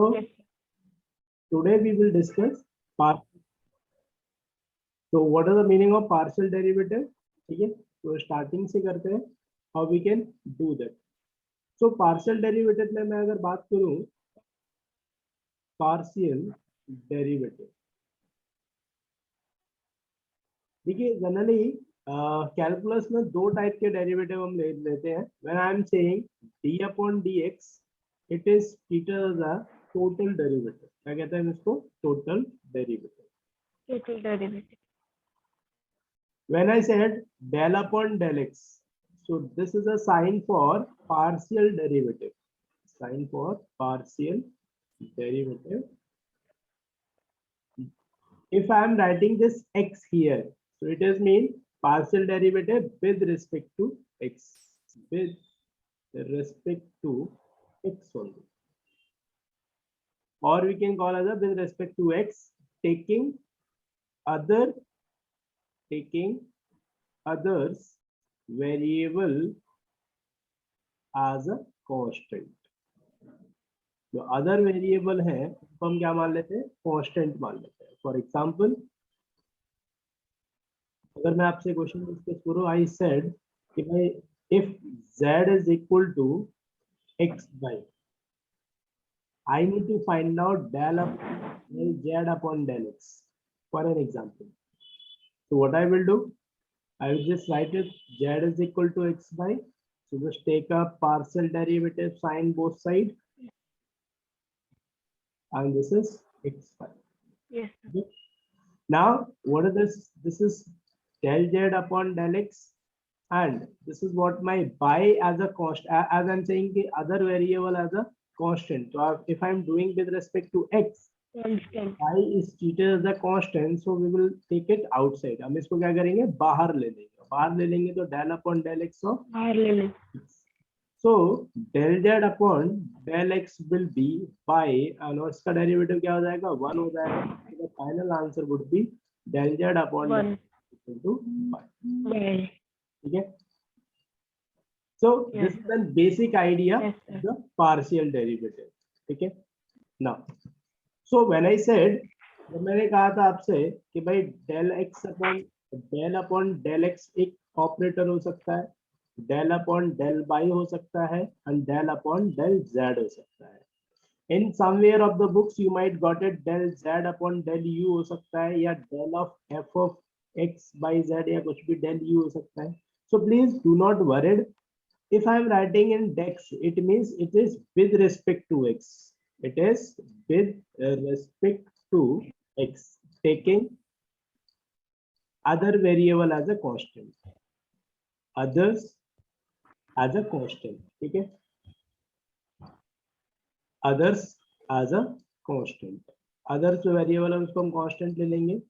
So Yes. today we will discuss partial. So what is the meaning of partial derivative? ठीक है, तो starting से करते हैं how we can do that. So partial derivative में मैं अगर बात करूं partial derivative, देखिए जनरली कैलकुलस में दो टाइप के डेरिवेटिव हम लेते हैं. When I am saying d upon dx it is treated as a total derivative. क्या कहते हैं इसको? Total derivative. Total derivative. When I said del upon del x, so this is a sign for partial derivative. Sign for partial derivative. If I am writing this x here, so it is mean partial derivative with respect to x. With respect to x only. Or we can call as a with respect to x, taking others variable as a constant. जो other variable है तो हम क्या मान लेते हैं? Constant मान लेते हैं. फॉर एग्जांपल अगर मैं आपसे क्वेश्चन डिस्कस करूं, आई सेड कि भाई if z is equal to x by, I need to find out del z upon del x for an example. So what I will do, I will just write it z is equal to x by, so just take a partial derivative sign both side, and this is x by. Yes. Okay. Now what is this? This is del z upon del x, and this is what my by as a cost, as I'm saying the other variable as a constant. So if I'm doing with respect to x, Constant. y is treated as a constant, so we will take it outside. हम इसको क्या करेंगे? बाहर ले लेंगे. बाहर ले लेंगे तो del upon del x of बाहर ले लें. so del z upon del x will be by, and इसका डेरिवेटिव क्या हो जाएगा? 1 हो जाएगा. So the final answer would be del z upon del 1. x equal to 5. By. ठीक है. So Yes, this is the basic idea Yes, of sir. the partial derivative. ठीक है. Now, so when I said, जब मैंने कहा था आपसे कि भाई del upon del x एक ऑपरेटर हो सकता है, del upon del y हो सकता है, and del upon del z हो सकता है. In somewhere of the books you might got it del z upon del u हो सकता है, या del of f of x by z या कुछ भी del u हो सकता है. So please do not worry. If I am writing in dex, it means it is with respect to x. It is with respect to x, taking other variable as a constant. Others as a constant. ठीक है. Others as a constant. Others जो variable है उसको हम constant ले लेंगे.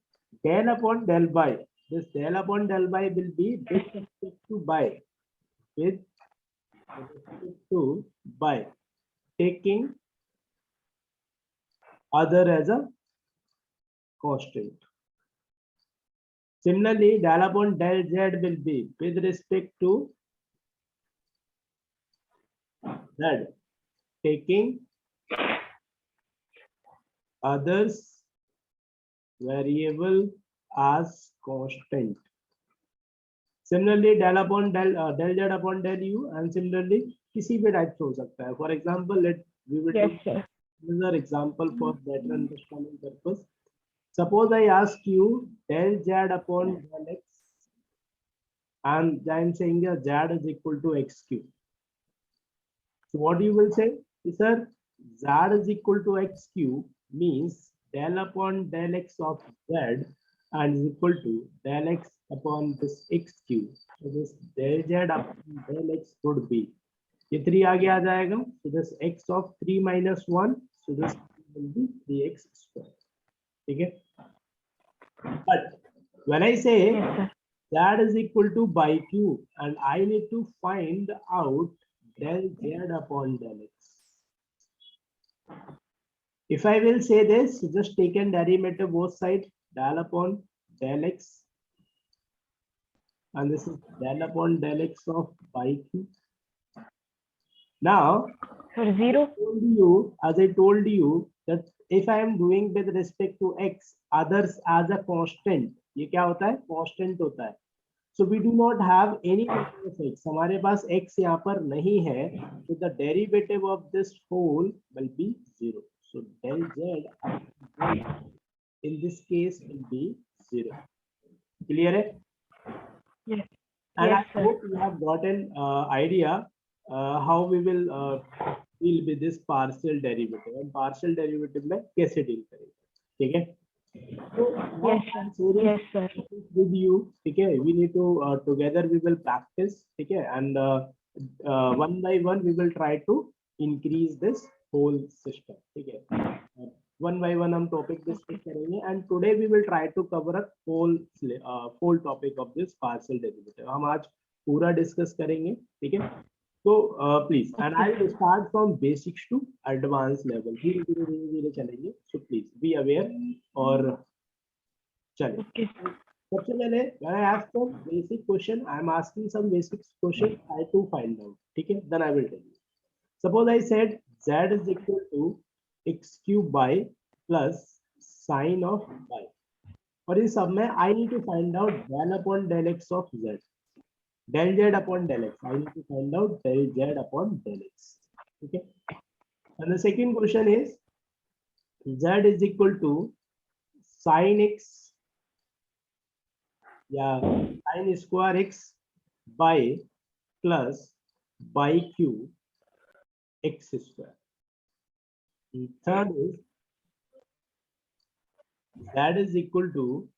Del upon del by. This del upon del by will be with respect to by. With respect to by, taking other as a constant. Similarly, del upon del z will be with respect to z, taking others variable as constant. Similarly, del upon del z upon del u, and similarly किसी भी type से हो सकता है. For example, we will Yes, take sir. another example for better understanding purpose. Suppose I ask you del z upon del x, and I am saying that z is equal to x cube. So what you will say? Sir, z is equal to x cube means del upon del x of z and is equal to del x upon this x cube. So this del z upon del x would be, ये 3 आगे आ जाएगा, so this x of 3 minus 1, so this will be 3x square. ठीक है. But when I say Yes, sir. that is equal to by cube, and I need to find out del z upon del x. If I will say this, just take an derivative both sides, del upon del x, and this is del upon del x of by cube. Now For 0. As I told you that if I am doing with respect to x others as a constant, ये क्या होता है? Constant होता है. So we do not have any value of x. हमारे पास x यहाँ पर नहीं है. So the derivative of this whole will be 0. So del z in this case will be 0. Clear है? Yes. And Yes, I sir. hope you have got an idea how we will deal with this partial derivative. And partial derivative में कैसे deal करेंगे? ठीक है? So now Yes, I'm sir. sharing Yes, sir. with you. ठीक है? We need to together we will practice. ठीक है? And one by one we will try to increase this whole system. ठीक है? One by one हम topic discuss करेंगे and today we will try to cover a whole topic of this partial derivative. हम आज पूरा discuss करेंगे. ठीक है? So please, and I will start from basics to advanced level. धीरे-धीरे चलेंगे. So please be aware और चलिए. Okay. सबसे पहले when I ask some basic question, I am asking some basic question. Try to find out. ठीक है? Then I will tell you. Suppose I said z is equal to x cube by plus sine of y. और इस सब में I need to find out del upon del x of z. Del z upon del x. I need to find out del z upon del x. Okay. And the second question is z is equal to sine x, yeah, sine square x by plus by cube x square. And third is z is equal to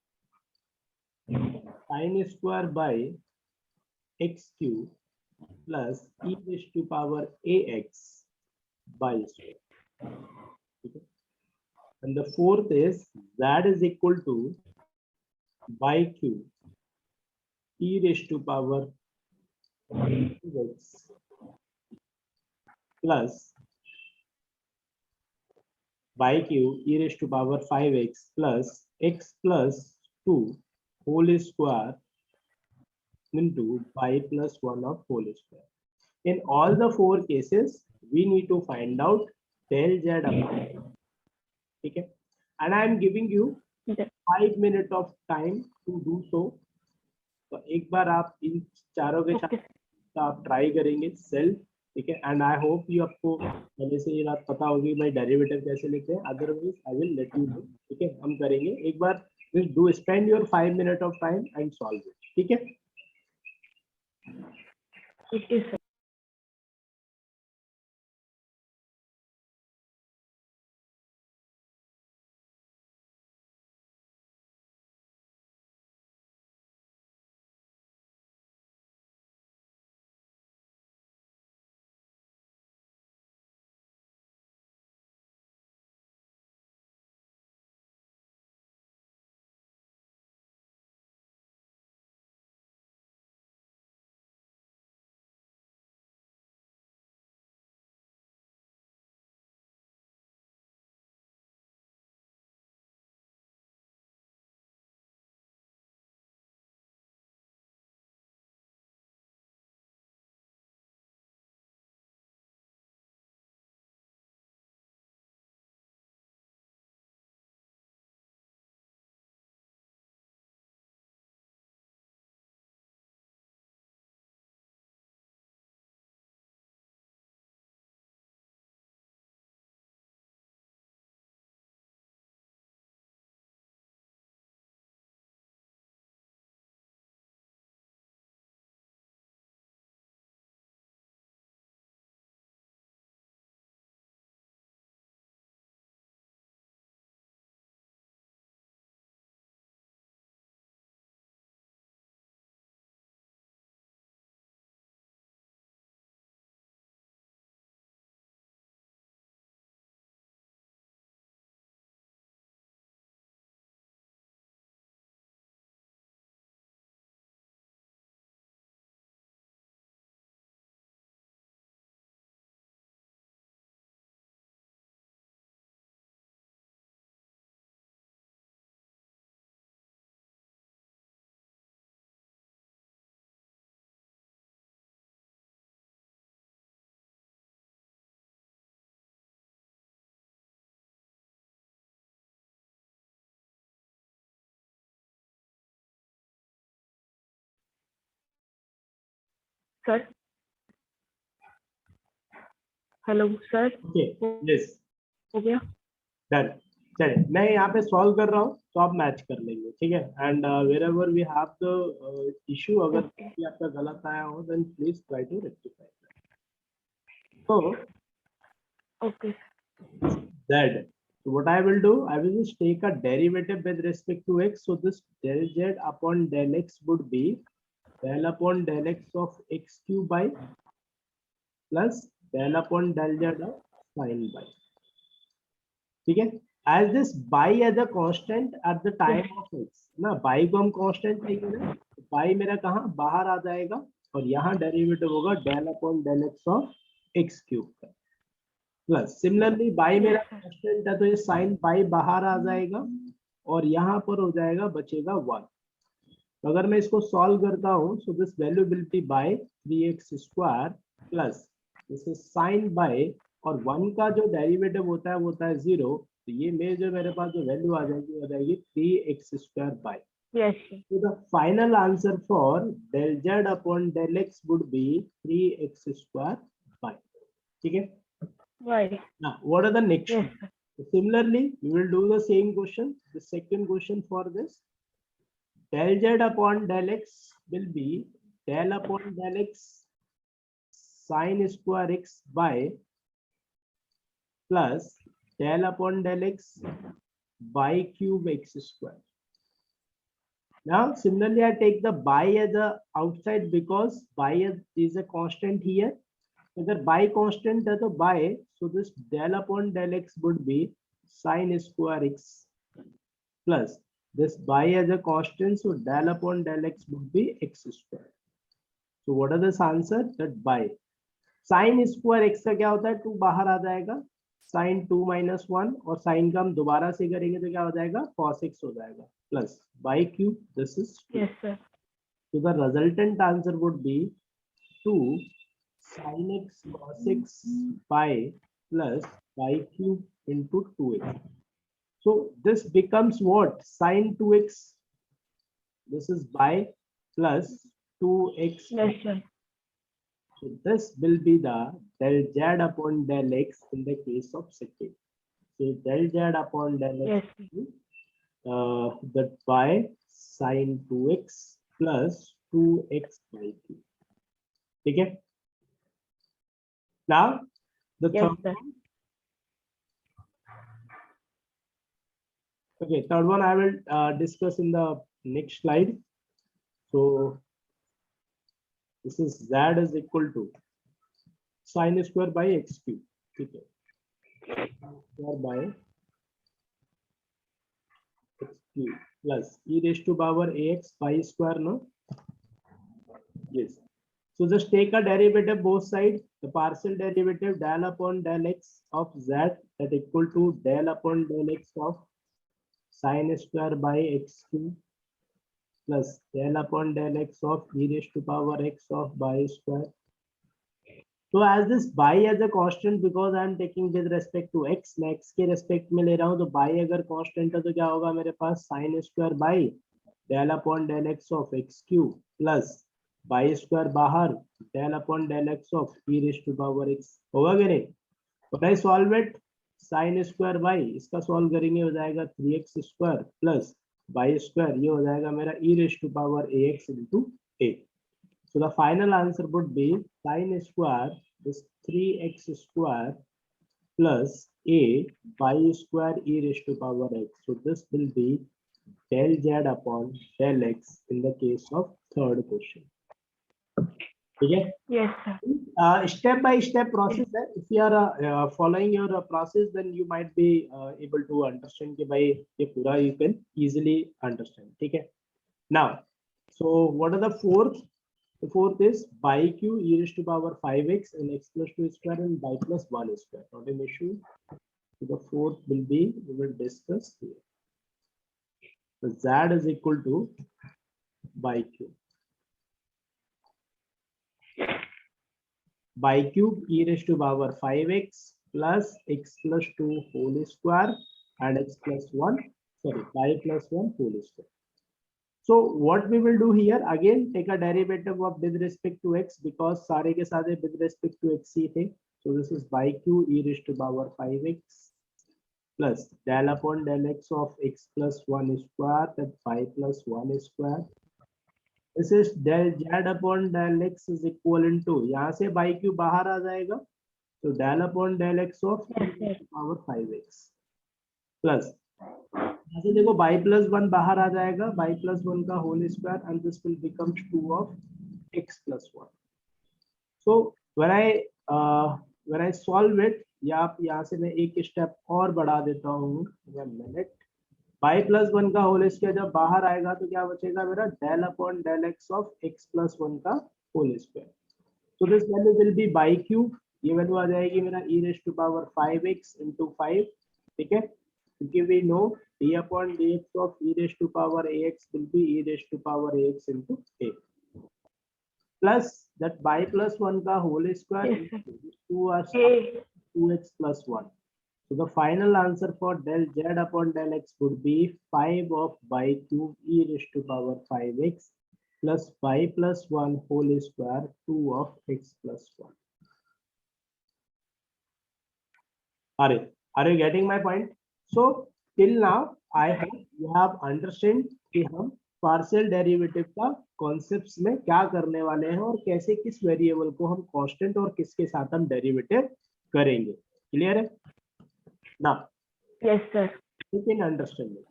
sine square by x cube plus e raised to power ax by square. Okay. And the fourth is z is equal to by cube e raised to power x plus by cube e raised to power 5x plus x plus 2 whole square into by plus 1 of whole square. In all the four cases, we need to find out del z upon del. Okay? And I am giving you Yes. 5 minutes of time to do so. तो एक बार आप इन चारों के Okay. साथ आप try करेंगे self. ठीक है? एंड आई होप यू आपको पहले से ये बात पता होगी भाई डेरिवेटिव कैसे लेते हैं. Otherwise I will let you know. ठीक है? हम करेंगे एक बार. Do spend your 5 minutes of time and solve it. ठीक है? Okay, sir. Sir hello sir okay yes हो गया डन। चलिए मैं यहाँ पे सॉल्व कर रहा हूँ तो आप मैच कर लेंगे, ठीक है। And wherever we have the issue, अगर ओके भी आपका गलत आया हो then please try to rectify. तो okay Z. So what I will do, I will just take a derivative with respect to x. So this del z upon del x would be del upon del x of x cube by plus del upon del z of sin by. ठीक है। As this by as a constant at the time of x, ना by को हम constant चाहिए ना, by मेरा कहाँ बाहर आ जाएगा और यहाँ डेरिवेटिव होगा del upon del x of x cube का प्लस सिमिलरली बाई मेरा यस सर कांस्टेंट है तो ये साइन बाई बाहर आ जाएगा और यहाँ पर हो जाएगा बचेगा 1। तो अगर मैं इसको सॉल्व करता हूँ so this value will be by 3x square plus this is sine by और 1 का जो डेरिवेटिव होता है वो होता है 0, तो ये में जो मेरे पास जो वैल्यू आ जाएगी वो जाएगी 3x square by. Yes sir So the final answer for del z upon del x would be 3x square by. ठीक है। Y Now, what are the next yes one? Sir So similarly, we will do the same question. The second question for this, del z upon del x will be del upon del x sin square x by plus del upon del x by cube x square. Now, similarly, I take the by as a outside because by is a constant here. अगर by constant है तो by, so this del upon del x would be sin square x plus this by as a constant, so del upon del x would be x square. So what are this answer that by sin square x का क्या होता है 2 बाहर आ जाएगा sin 2 minus 1 और sin का हम दोबारा से करेंगे तो क्या हो जाएगा cos x हो जाएगा plus by cube this is 2। Yes sir So the resultant answer would be 2 sin x cos x pi plus pi cube into 2x. So this becomes what? Sin 2x. This is pi plus 2x. Yes sir So this will be the del z upon del x in the case of second. So del z upon del x yes sir is that pi sin 2x plus 2x by 2. ठीक है। Now the yes third sir one. Okay, third one I will discuss in the next slide. So this is z is equal to sin square by x cube. ठीक है, square by x cube plus e raised to power ax pi square. No, yes. So just take a derivative both sides. The partial derivative del upon del x of z that equal to del upon del x of sin square by x cube plus del upon del x of e raised to power x of by square. So as this by as a constant because I am taking with respect to x, मैं x के respect में ले रहा हूँ तो by अगर constant है तो क्या होगा मेरे पास sin square by del upon del x of x cube plus by square बाहर del upon del x of e raised to power x होगा कि नहीं। When I solve it, sin square by इसका solve करेंगे हो जाएगा 3x square plus by square ये हो जाएगा मेरा e raised to power ax into a. So the final answer would be sin square is 3x square plus a by square e raised to power x. So this will be del z upon del x in the case of third question. ठीक है। Yes sir Step by step process है. If you are following your process, then you might be able to understand कि भाई ये पूरा you can easily understand. ठीक है। Now, so what are the fourth? The fourth is by q e raised to power 5x and x plus 2 square and by plus 1 square. Not an issue. So the fourth will be, we will discuss here. So z is equal to by q. By cube e raised to power 5x plus x plus 2 whole square and x plus 1, sorry, by plus 1 whole square. So what we will do here, again take a derivative of with respect to x, because सारे के सारे with respect to x ही थे. So this is by q e raised to power 5x plus del upon del x of x plus 1 square, that 5 plus 1 square. This is del z upon del x is equivalent to, यहाँ से by q बाहर आ जाएगा, तो del upon del x of power 5x plus, यहाँ से देखो by plus 1 बाहर आ जाएगा, by plus 1 का whole square, and this will become 2 of x plus 1. So when I solve it, या यहाँ से मैं एक स्टेप और बढ़ा देता हूँ, by plus 1 का होल स्क्वायर जब बाहर आएगा तो क्या बचेगा मेरा, del upon del x of x plus 1 का whole square. So this value will be by q, ये वैल्यू आ जाएगी मेरा e raised to power 5x into 5, ठीक है, क्योंकि we know d upon dx of e raised to power ax will be e raised to power ax into a, plus that by plus 1 का whole square is 2x plus 1. So the final answer for del z upon del x would be 5 of by cube e raised to power 5x plus 5 plus 1 whole square 2 of x plus 1. Are you getting my point? So till now I hope you have understand कि हम partial derivative का concepts में क्या करने वाले हैं और कैसे किस वेरिएबल को हम कांस्टेंट और किसके साथ हम डेरिवेटिव करेंगे. क्लियर है? Now, Yes, sir. you can understand it.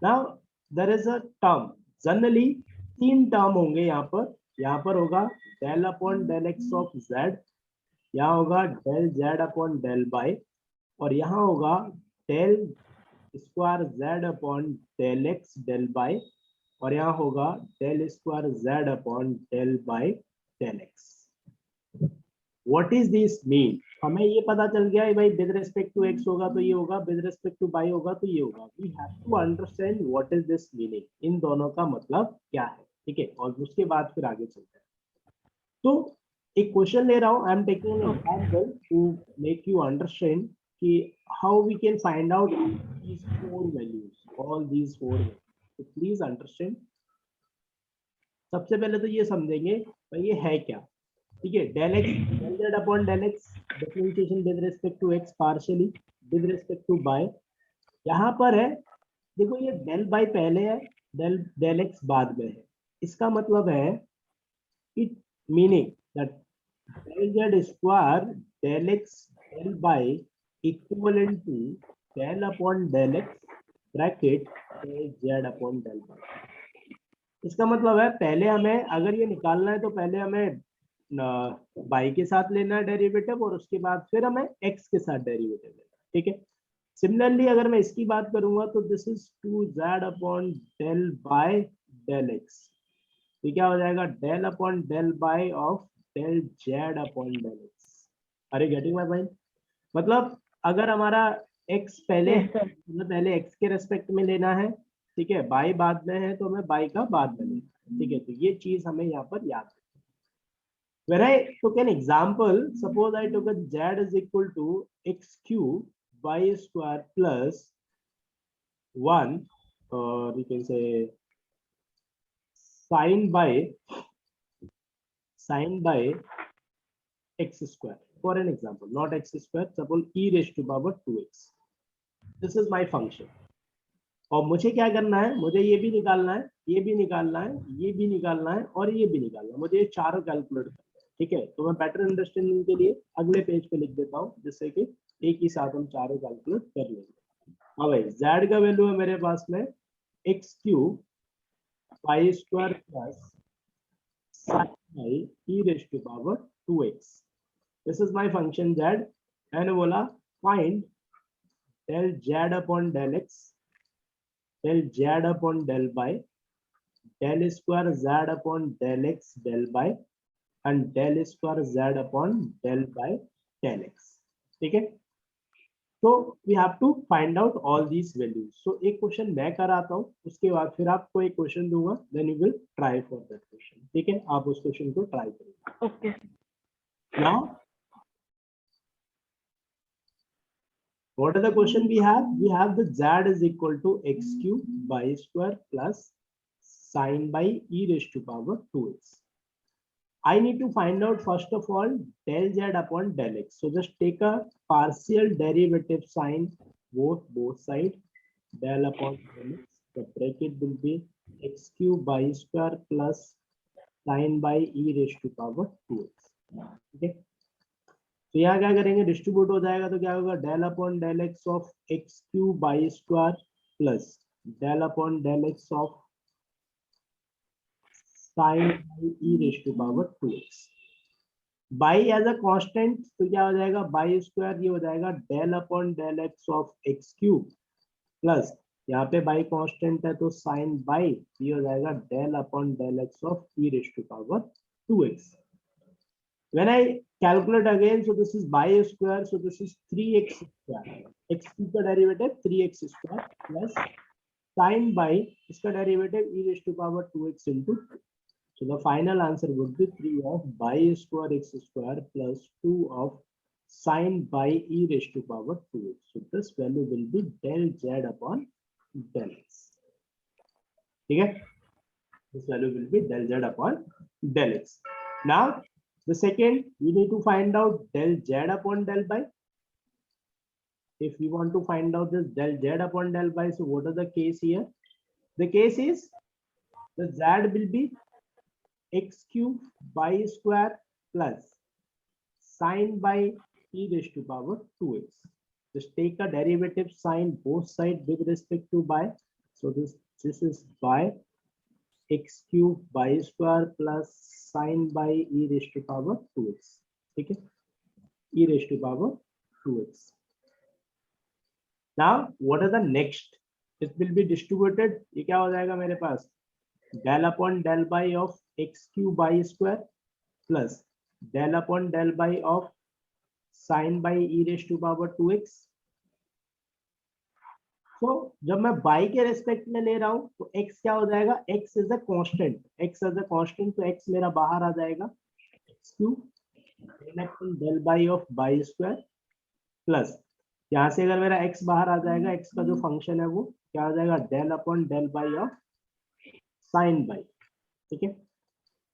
Now, there is a term. Generally, 3 term होंगे यहाँ पर होगा del upon del x of z, यहाँ होगा del z upon del y, और यहाँ होगा del square z upon del x del y, और यहाँ होगा del square z upon del y del x. What is this mean? हमें ये पता चल गया है भाई विद रिस्पेक्ट टू x होगा तो ये होगा, विद रिस्पेक्ट टू y होगा तो ये होगा. We have to understand what is this meaning, इन दोनों का मतलब क्या है, ठीक है, और उसके बाद फिर आगे चलते हैं. तो एक क्वेश्चन ले रहा हूँ, I am taking an example to make you understand कि how we can find out these 4 values, all these 4 values. तो प्लीज अंडरस्टैंड. सबसे पहले तो ये समझेंगे भाई ये है क्या, ठीक है. Del x del z upon del x, differentiation with respect to x partially with respect to by. यहाँ पर है देखो ये डेल बाय पहले है, डेल एक्स बाद में है. इसका मतलब है it meaning that del z square del x del by equivalent to del upon del x bracket del z upon del by. इसका मतलब है पहले हमें अगर ये निकालना है तो पहले हमें बाई के साथ लेना है डेरिवेटिव, और उसके बाद फिर हमें एक्स के साथ डेरिवेटिव लेना है, ठीक है. सिमिलरली अगर मैं इसकी बात करूंगा तो this is 2z upon del by del x, तो क्या हो जाएगा del upon del bye of del z upon del x. अरे गेटिंग माय पॉइंट? मतलब अगर हमारा x पहले मतलब पहले x के रेस्पेक्ट में लेना है, ठीक है, बाई बाद में है तो हमें बाई का बाद में लेना है, ठीक है. तो ये चीज हमें यहाँ पर याद है. When I took an example, suppose I took a z is equal to x cube y square plus 1, or you can say sine by x square, for an example, not x square, suppose e raised to power 2x. This is my function. और मुझे क्या करना है, मुझे ये भी निकालना है, ये भी निकालना है, ये भी निकालना है और ये भी निकालना है. मुझे ये चारों कैलकुलेट करना है, ठीक है. तो मैं बेटर अंडरस्टैंडिंग के लिए अगले पेज पे लिख देता हूँ, जिससे कि एक ही साथ हम चारों कैलकुलेट कर लेंगे. अब भाई z का वैल्यू है मेरे पास में x cube y square plus sin by e raised to power 2x. This is my function z. मैंने बोला find del z upon del x, del z upon del y, del square z upon del x del y, and del square z upon del y del x. ठीक है. तो we have to find out all these values. So एक question मैं कराता हूँ, उसके बाद फिर आपको एक क्वेश्चन दूंगा, then you will try for that question. ठीक है, आप उस क्वेश्चन को ट्राई करिए. Okay. Now What are the question we have? We have the z is equal to x cube by square plus sine by e raised to power 2x. I need to find out first of all del z upon del x. So just take a partial derivative sign both sides. Del upon del x. The bracket will be x cube by square plus sine by e raised to power 2x. Okay. तो यहाँ क्या करेंगे, distribute हो जाएगा तो क्या होगा, del upon del x of x cube by square plus del upon del x of sine by e raise to power 2x. By as a constant तो क्या हो जाएगा, बाई स्क्वायर ये हो जाएगा del upon del x of x cube plus यहाँ पे by constant है तो साइन बाई ये हो जाएगा del upon del x of e raise to power 2x. When I calculate again, so this is by square, so this is 3x square. X का derivative 3x square plus sin by इसका derivative e raised to power 2x into 2. So the final answer would be 3 of by square x square plus 2 of sin by e raised to power 2x. So this value will be del z upon del x. ठीक है? This value will be del z upon del x. Now the second, we need to find out del z upon del y. If we want to find out this del z upon del y, so what are the case here? The case is the z will be x cube by square plus sine by e raised to power 2x. Just take a derivative sign both sides with respect to by. So this is by x cube by square plus sine by e raised to power 2x. ठीक है, e raised to power 2x. Now what are the next? It will be distributed. ये क्या हो जाएगा मेरे पास, del upon del by of x cube by square plus del upon del by of sine by e raised to power 2x. तो जब मैं y के respect में ले रहा हूं तो x क्या हो जाएगा, x is a constant, x is a constant तो x मेरा बाहर आ जाएगा, x cube del by of by square plus यहाँ से अगर मेरा x बाहर आ जाएगा, x का जो फंक्शन है वो क्या हो जाएगा, del upon del by of sine by. ठीक है.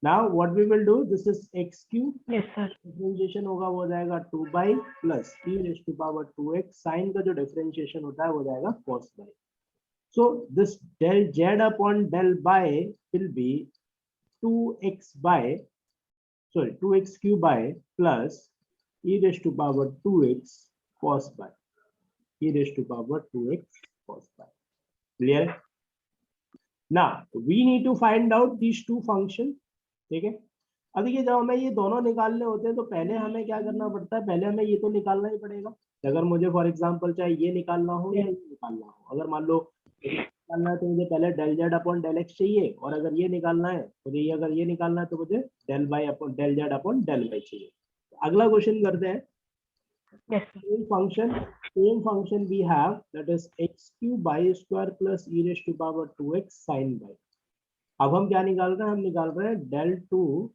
Now what we will do, this is x cube, Yes, sir. Differentiation होगा वो हो जाएगा 2 by plus e raise to power 2x. Sign का जो डिफरेंशिएशन होता है वो जाएगा cos by. So this del z upon del by will be 2x cube by plus e raised to power 2x cos by, e raised to power 2x cos by. Clear? Now we need to find out these two functions. ठीक है. अब देखिए जब हमें ये दोनों निकालने होते हैं तो पहले हमें क्या करना पड़ता है, पहले हमें ये तो निकालना ही पड़ेगा. अगर मुझे फॉर एग्जांपल चाहे ये निकालना हो या ये निकालना हो, अगर मान लो निकालना है तो मुझे पहले del z upon del x चाहिए, और अगर ये निकालना है तो ये, अगर ये निकालना है तो मुझे del y upon del z upon del y चाहिए. अगला क्वेश्चन करते हैं. Yes, sir. Same function we have, that is x cube by square plus e raised to power 2x sin by. अब हम क्या निकाल रहे हैं, हम निकाल रहे हैं del 2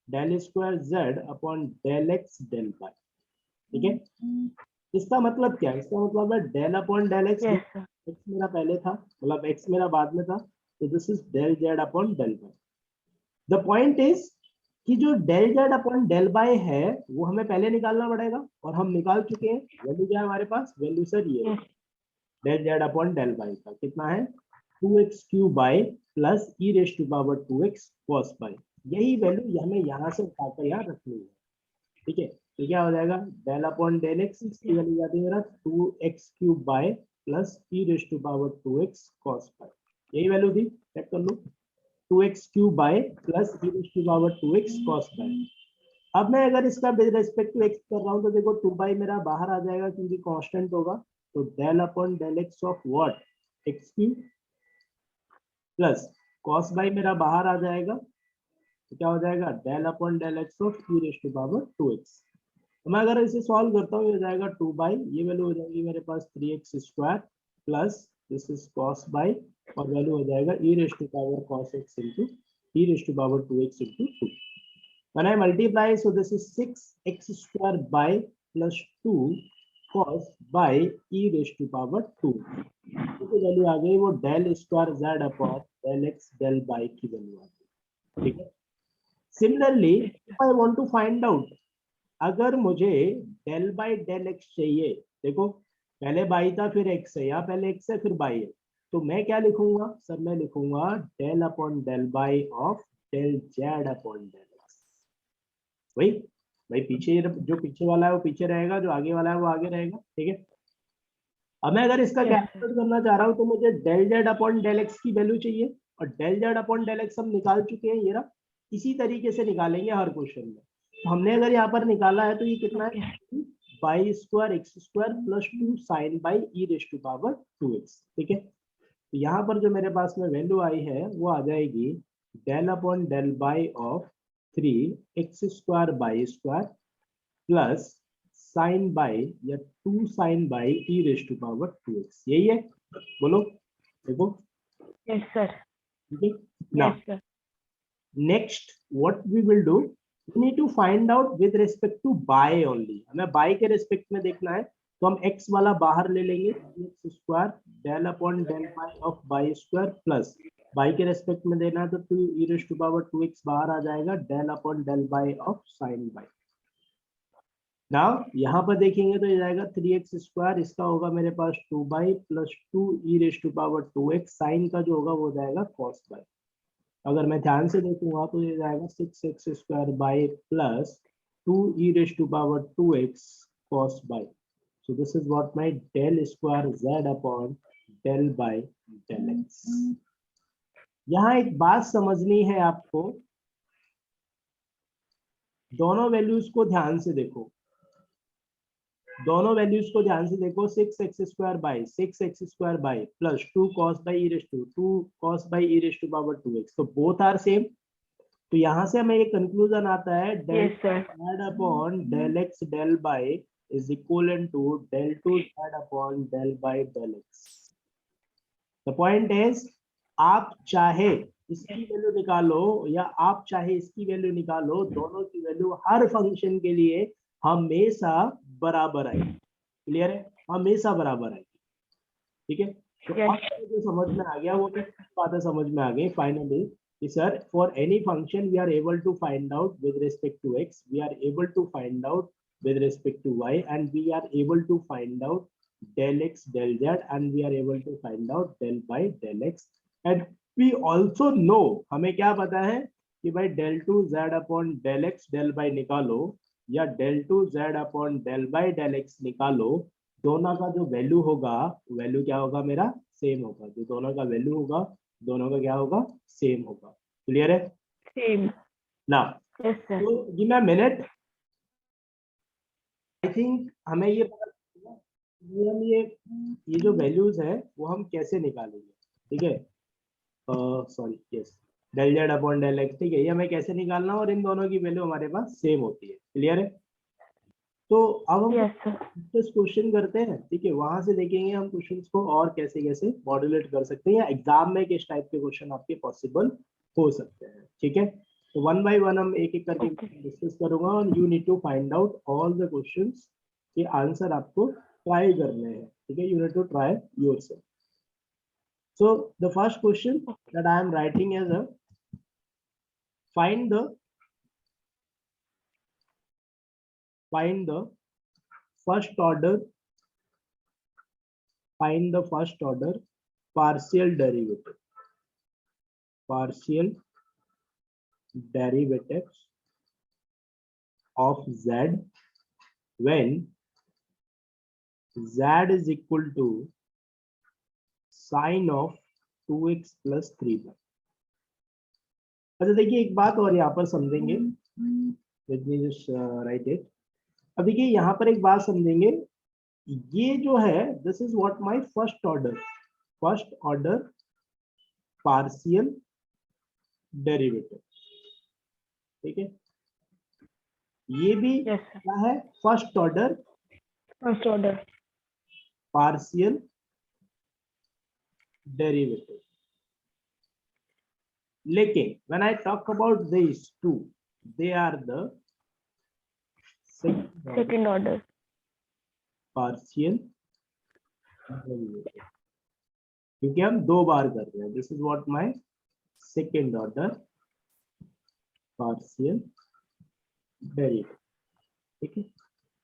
del square z upon del x del y. ठीक है. इसका मतलब क्या है, इसका मतलब है del upon del x. Yes, sir. X मेरा पहले था, मतलब एक्स मेरा बाद में था, तो this is del z upon del y. The point is कि जो del z upon del y है वो हमें पहले निकालना पड़ेगा, और हम निकाल चुके हैं. वैल्यू क्या है हमारे पास, वैल्यू सर ये Yes. Del z upon del y का कितना है, 2x cube by plus e raise to power 2x cos by. यही वैल्यू हमें यहाँ से उठाकर यहाँ रखनी है. ठीक है. तो क्या हो जाएगा, डेल अपॉन डेल एक्स की वैल्यू जाती है मेरा 2x cube by plus e raise to power 2x cos by. यही वैल्यू थी, चेक कर लो, 2x cube by plus e raise to power 2x cos by. अब मैं अगर इसका विद रिस्पेक्ट टू x कर रहा हूँ तो देखो 2 बाई मेरा बाहर आ जाएगा क्योंकि कांस्टेंट होगा, तो del upon del x of what, x cube plus cos by मेरा बाहर आ जाएगा, तो क्या हो जाएगा, del upon del x of e raise to power 2x. मैं अगर इसे सॉल्व करता हूँ, ये हो जाएगा 2 बाई, ये वैल्यू हो जाएगी मेरे पास 3x square plus this is cos by, और वैल्यू हो जाएगा e raise to power cos x into e raise to power 2x into 2. When I multiply, so this is 6x square by plus 2 cos by e raise to power 2, तो value आ गई वो del square z upon del x del by की value आ गई, ठीक है। Similarly if I want to find out, अगर मुझे डेल बाय डेल एक्स चाहिए, देखो पहले बाई था फिर एक्स है, या पहले एक्स है फिर बाई है, तो मैं क्या लिखूंगा सर, मैं लिखूंगा del upon del by of del z upon del x. वही भाई, पीछे जो पीछे वाला है वो पीछे रहेगा, जो आगे वाला है वो आगे रहेगा, ठीक है। अब मैं अगर इसका Yes, sir. कैलकुलेट करना चाह रहा हूँ तो मुझे del z upon del x की वैल्यू चाहिए, और del z upon del x हम निकाल चुके हैं, ये रहा। इसी तरीके से निकालेंगे हर क्वेश्चन में। तो हमने अगर यहाँ पर निकाला है तो ये कितना Okay. है, by square x square plus 2 sine by e raise to power 2x, ठीक है। तो यहाँ पर जो मेरे पास में वैल्यू आई है वो आ जाएगी del upon del by of 3 x square by square plus sine by या 2 sine by e raise to power 2x, यही है, बोलो, देखो, Yes, sir. ठीक है ना। Yes, sir. Next what we will do, we need to find out with respect to by only, हमें by के रिस्पेक्ट में देखना है, तो हम x वाला बाहर ले लेंगे, x square del upon del bye of by square plus by के रेस्पेक्ट में देना है तो 2 e raise to power 2x बाहर आ जाएगा, del upon del bye of sine y. Now यहाँ पर देखेंगे तो ये जाएगा 3x स्क्वायर, इसका होगा मेरे पास 2 by plus 2 e raise to power 2x, sign का जो होगा वो जाएगा कॉस बाई। अगर मैं ध्यान से देखूंगा तो ये जाएगा 6x square y plus 2 e raise to power 2x cos y. So this is what my del square z upon del y del x. यहाँ एक बात समझनी है आपको, दोनों वैल्यूज को ध्यान से देखो, दोनों वैल्यूज को ध्यान से देखो, 6x square y 6x square y plus 2 cos y e raise to 2 cos y e raise to power 2x, तो बोथ आर सेम। तो यहाँ से हमें एक कंक्लूजन आता है del Yes, sir. z upon del x del y is equal to del 2 z upon del y del x. The point is, आप चाहे इसकी वैल्यू निकालो या आप चाहे इसकी वैल्यू निकालो, दोनों की वैल्यू हर फंक्शन के लिए हमेशा बराबर आएगी, क्लियर है, हमेशा बराबर आएगी, ठीक है। तो Yes. अब जो समझ में आ गया वो बातें समझ में आ गई फाइनली कि sir for any function we are able to find out with respect to x, we are able to find out with respect to y, and we are able to find out del x del z, and we are able to find out del by del x, and we also know, हमें क्या पता है कि भाई del 2 z upon del x del by निकालो या del 2 z upon del by del x निकालो, दोनों का जो वैल्यू होगा, वैल्यू क्या होगा मेरा, सेम होगा, जो दोनों का वैल्यू होगा दोनों का क्या होगा, सेम होगा, क्लियर है Same. ना। Yes, sir. तो give me a minute, I think हमें ये पता चलेगा कि हम ये जो वैल्यूज है वो हम कैसे निकालेंगे, ठीक है। Sorry, yes, del z upon del x, ठीक है, ये हमें कैसे निकालना, और इन दोनों की वैल्यू हमारे पास सेम होती है, क्लियर है। तो अब हम Yes, sir. क्वेश्चन करते हैं, ठीक है, वहां से देखेंगे हम क्वेश्चंस को और कैसे कैसे मॉड्यूलेट कर सकते हैं, या एग्जाम में किस टाइप के क्वेश्चन आपके पॉसिबल हो सकते हैं, ठीक है। तो वन बाय वन हम एक एक करके Okay. डिस्कस करूंगा, और you need to find out all the questions के आंसर आपको ट्राई करने हैं, ठीक है, you need to try yourself. So the first question that I am writing as a find the first order find the first order partial derivatives of z when z is equal to sine of 2x plus 3y। अच्छा देखिए एक बात और यहाँ पर समझेंगे, let me just right it. अब देखिए यहाँ पर एक बात समझेंगे, ये जो है this is what my first order partial derivative, ठीक है, ये भी Yes, sir. क्या है, first order First order. Partial derivative. लेकिन when I talk about this too, they are the Second order. Partial derivative, क्योंकि हम 2 बार कर रहे हैं. This is what my second order partial derivative. ठीक है.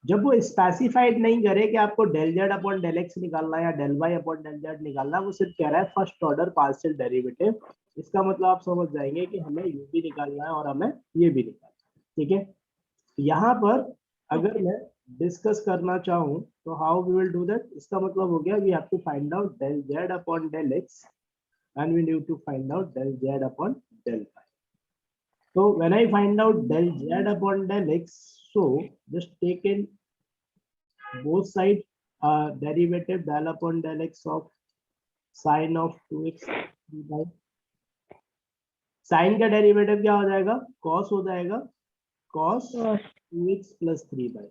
जब वो स्पेसिफाइड नहीं करे कि आपको del z upon del x निकालना है या del y upon del z निकालना, वो सिर्फ कह रहा है फर्स्ट ऑर्डर पार्शियल डेरिवेटिव. इसका मतलब आप समझ जाएंगे कि हमें ये भी निकालना है और हमें ये भी निकालना है. ठीक है. यहाँ पर अगर मैं डिस्कस करना चाहूँ तो how we will do that. इसका मतलब हो गया we have to find out del z upon del x and we need to find out del z upon del y. So when I find out del z upon del x, so just take in both sides derivative del upon del x of sin of 2x 3 by. Sign का derivative क्या हो जाएगा, cos हो जाएगा, cos 2x plus 3 by.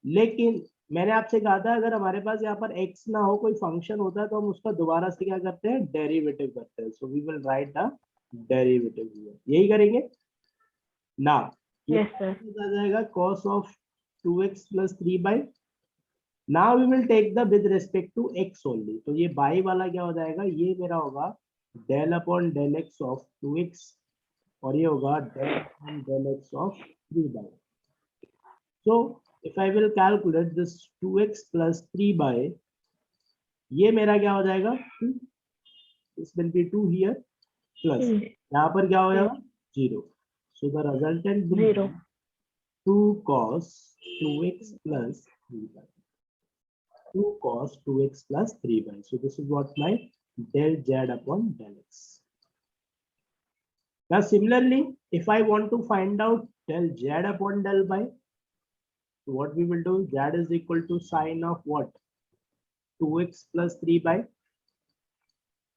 लेकिन मैंने आपसे कहा था अगर हमारे पास यहाँ पर x ना हो, कोई फंक्शन होता है तो हम उसका दोबारा से क्या करते हैं, डेरिवेटिव करते हैं. So we will write the derivative here. यही करेंगे ना. Yes, sir. आ जाएगा cos of 2x plus 3 by. Now we will take the with respect to x only. तो ये बाई वाला क्या हो जाएगा, ये मेरा होगा del upon del x of 2x और ये होगा del upon del x of 3 by. So if I will calculate this 2x plus 3 by, ये मेरा क्या हो जाएगा 2. This will be 2 here plus यहाँ पर क्या हो जाएगा 0. So the resultant will be 2 cos 2x plus 3 by. 2 cos 2x plus 3 by. So this is what my del z upon del x. Now similarly, if I want to find out del z upon del y, so what we will do, z is equal to sine of what, 2x plus 3 by.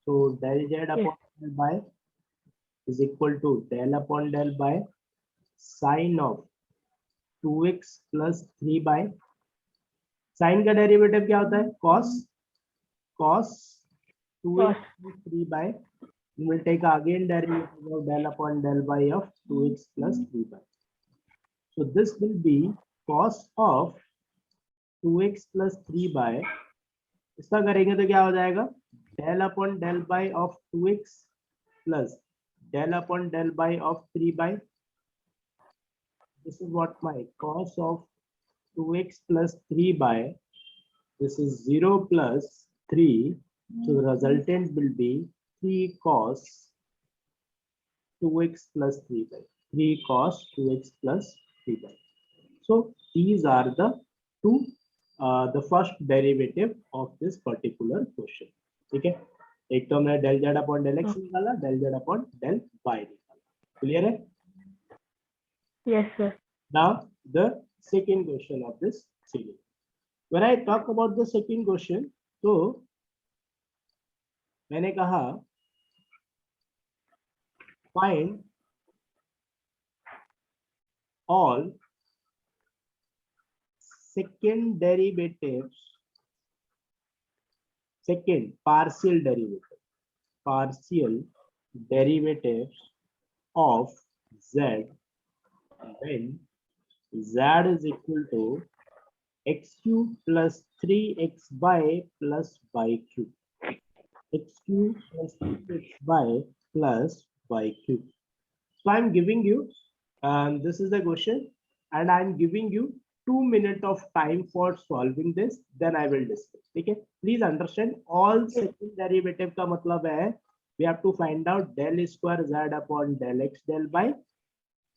So del z upon del y is equal to del upon del by sine of 2x plus 3 by. Sign का derivative क्या होता है, cos 2x plus 3 by. We will take again derivative of del upon del y of 2x plus 3 by. So this will be cos of 2x plus 3 by. इसका करेंगे तो क्या हो जाएगा, del upon del y of 2x plus del upon del y of 3 by. This is what my cos of 2x plus 3 by. This is 0 plus 3. So the resultant will be 3 cos 2x plus 3 by. 3 cos 2x plus 3 by. So these are the two, the first derivative of this particular question. ठीक है. एक तो हमने del z upon del x निकाला, del z upon del y निकाला. Clear है? Yes, sir. Now the second question of this series. When I talk about the second question, तो मैंने कहा find all second derivatives, second partial derivatives of z when z is equal to x cube plus 3x by plus y cube. X cube plus 3xy plus y cube. So I'm giving you, this is the question, and I'm giving you 2 minutes of time for solving this. Then I will discuss. Okay? Please understand. All second derivative का मतलब है we have to find out del square z upon del x del y,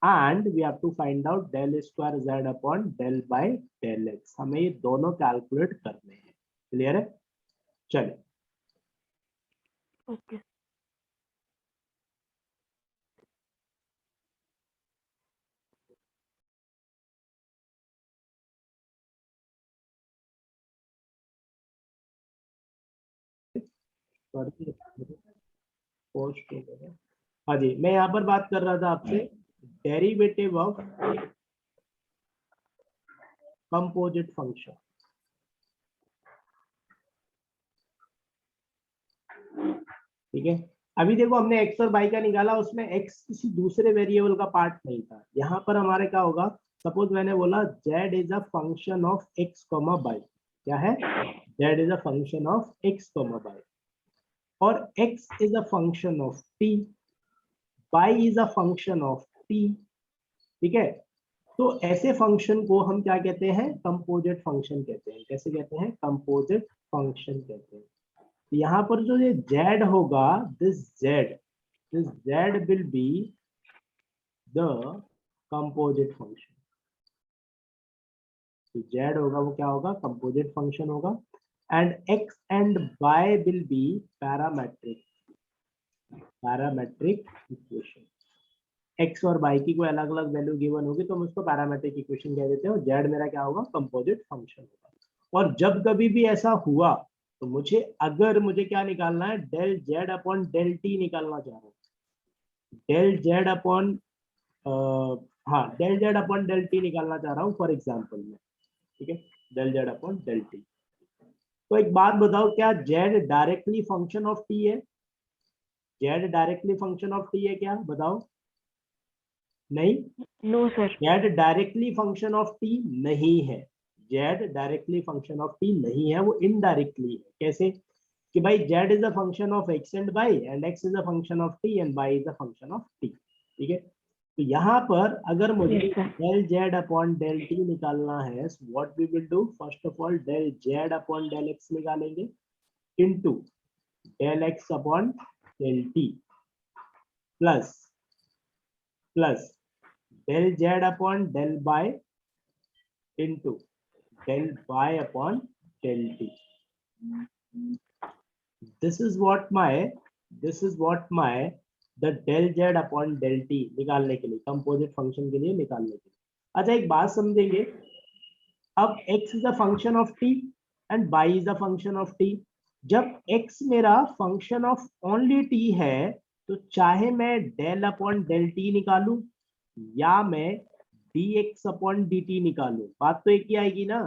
and we have to find out del square z upon del by del x. हमें ये दोनों calculate करने हैं. Clear है? चलिए. Okay. पोस्ट हो गया. हाँ जी, मैं यहाँ पर बात कर रहा था आपसे डेरिवेटिव ऑफ कंपोजिट फंक्शन. ठीक है. अभी देखो हमने x और y का निकाला, उसमें x किसी दूसरे वेरिएबल का पार्ट नहीं था. यहाँ पर हमारे क्या होगा, सपोज मैंने बोला z is a function of x, y. क्या है, z is a function of x, y, और x is a function of t, y is a function of t। ठीक है, तो ऐसे फंक्शन को हम क्या कहते हैं, कंपोजिट फंक्शन कहते हैं। कैसे कहते हैं, कंपोजिट फंक्शन कहते हैं। यहाँ पर जो ये z होगा, this z will be the composite function. तो z होगा वो क्या होगा, कंपोजिट फंक्शन होगा। And x and y will be parametric equation. x और y की कोई अलग अलग वैल्यू गिवन होगी तो हम उसको पैरामेट्रिक इक्वेशन कह देते हैं, और z मेरा क्या होगा, कंपोजिट फंक्शन होगा। और जब कभी भी ऐसा हुआ तो मुझे क्या निकालना है, del z upon del t निकालना चाह रहा हूँ। Del z upon del z upon del t निकालना चाह रहा हूँ फॉर एग्जाम्पल में। ठीक है, del z upon del t। तो एक बात बताओ, क्या z directly function of t है? z directly function of t है क्या, बताओ? नहीं, no sir. z directly function of t नहीं है। z directly function of t नहीं है, वो इनडायरेक्टली है। कैसे कि भाई z is a function of x and y, and x is a function of t, and y is a function of t। ठीक है, तो यहाँ पर अगर मुझे Yes, sir. Del z upon del t निकालना है, what we will do, first of all del z upon del x निकालेंगे into del x upon del t plus del z upon del y into del y upon del t. This is what my the del z upon del t निकालने के लिए, composite function के लिए निकालने के लिए। अच्छा, एक बात समझेंगे, अब x is a function of t and y is a function of t। जब x मेरा फंक्शन ऑफ ओनली t है, तो चाहे मैं डेल अपॉन डेल t निकालूं या मैं dx अपॉन dt निकालूं, बात तो एक ही आएगी ना,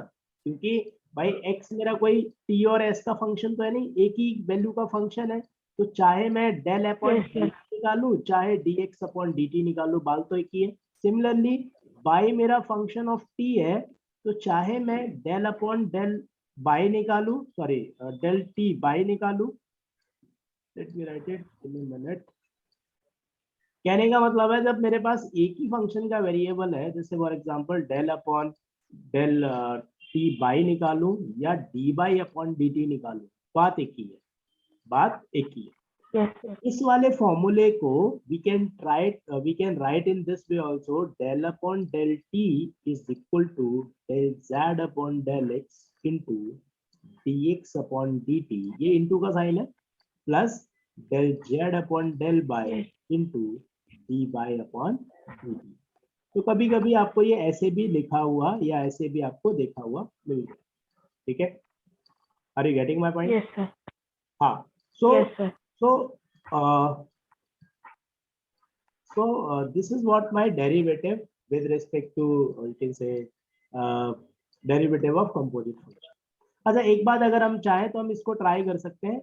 क्योंकि भाई x मेरा कोई t और s का फंक्शन तो है नहीं, एक ही वैल्यू का फंक्शन है। तो चाहे मैं डेल अपॉन Yes, sir. निकालूं, चाहे dx अपॉन dt निकालूं, बात तो एक ही है। सिमिलरली y मेरा फंक्शन ऑफ t है, तो चाहे मैं डेल अपॉन डेल y निकालूं, सॉरी डेल t y निकालूं, let me right it in a minute. कहने का मतलब है, जब मेरे पास एक ही फंक्शन का वेरिएबल है, जैसे for example del upon del t y निकालूं या d y upon d t निकालूं, बात एक ही है, बात एक ही है। Yes, sir. इस वाले फॉर्मूले को we can write in this way also, del upon del t is equal to del z upon del x into dx upon dt, ये इनटू का साइन है, plus del z upon del y Yes. Into d y upon dt। तो कभी कभी आपको ये ऐसे भी लिखा हुआ या ऐसे भी आपको देखा हुआ मिल गया। ठीक है, are you getting my point? Yes, sir. हाँ, सो Yes, sir. this is what my derivative with respect to you can say derivative of composite function। अच्छा, एक बात अगर हम चाहें तो हम इसको ट्राई कर सकते हैं,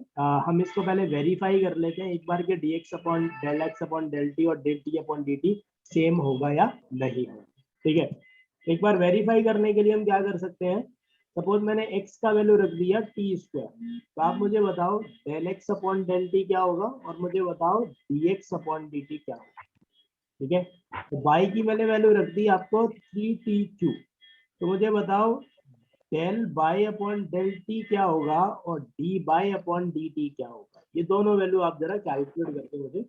हम इसको पहले वेरीफाई कर लेते हैं एक बार के dx upon del x upon del t और del t upon d t same होगा या नहीं होगा। ठीक है, एक बार वेरीफाई करने के लिए हम क्या कर सकते हैं, सपोज मैंने x का वैल्यू रख दिया टी स्क्वायर, तो आप मुझे बताओ del x upon del t क्या होगा, और मुझे बताओ dx अपॉन डी टी क्या होगा। ठीक है, तो y की मैंने वैल्यू रख दी आपको 3tq, तो मुझे बताओ del y upon del t क्या होगा और d y upon d t क्या होगा। ये दोनों वैल्यू आप जरा कैलकुलेट करके मुझे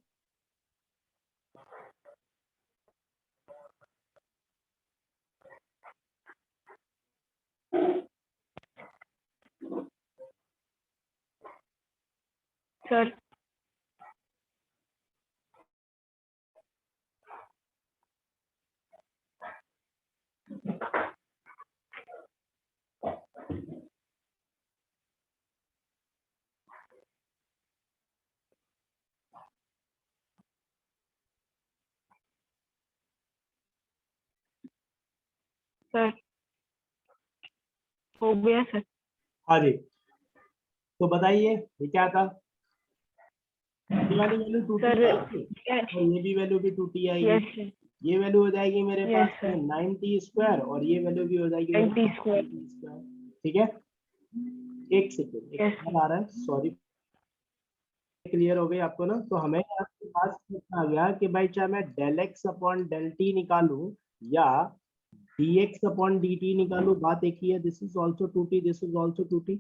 Sir. Sir. हो गया सर। हाँ जी, तो बताइए ये क्या था, ये वाली वैल्यू टूटी Sir. आएगी और ये भी वैल्यू भी टूटी आएगी। Yes, sir. ये वैल्यू हो जाएगी मेरे Yes, पास sir. 90 स्क्वायर और ये वैल्यू भी हो जाएगी मेरे 90 पास square. 90 स्क्वायर। ठीक है, एक सेकेंड, Yes. एक आ रहा है, सॉरी, क्लियर हो गई आपको ना? तो हमें आपके पास आ गया कि भाई चाहे मैं del x upon del t निकालूं या dx अपॉन dt निकालूं, बात एक ही है। This is also 2t, this is also 2t।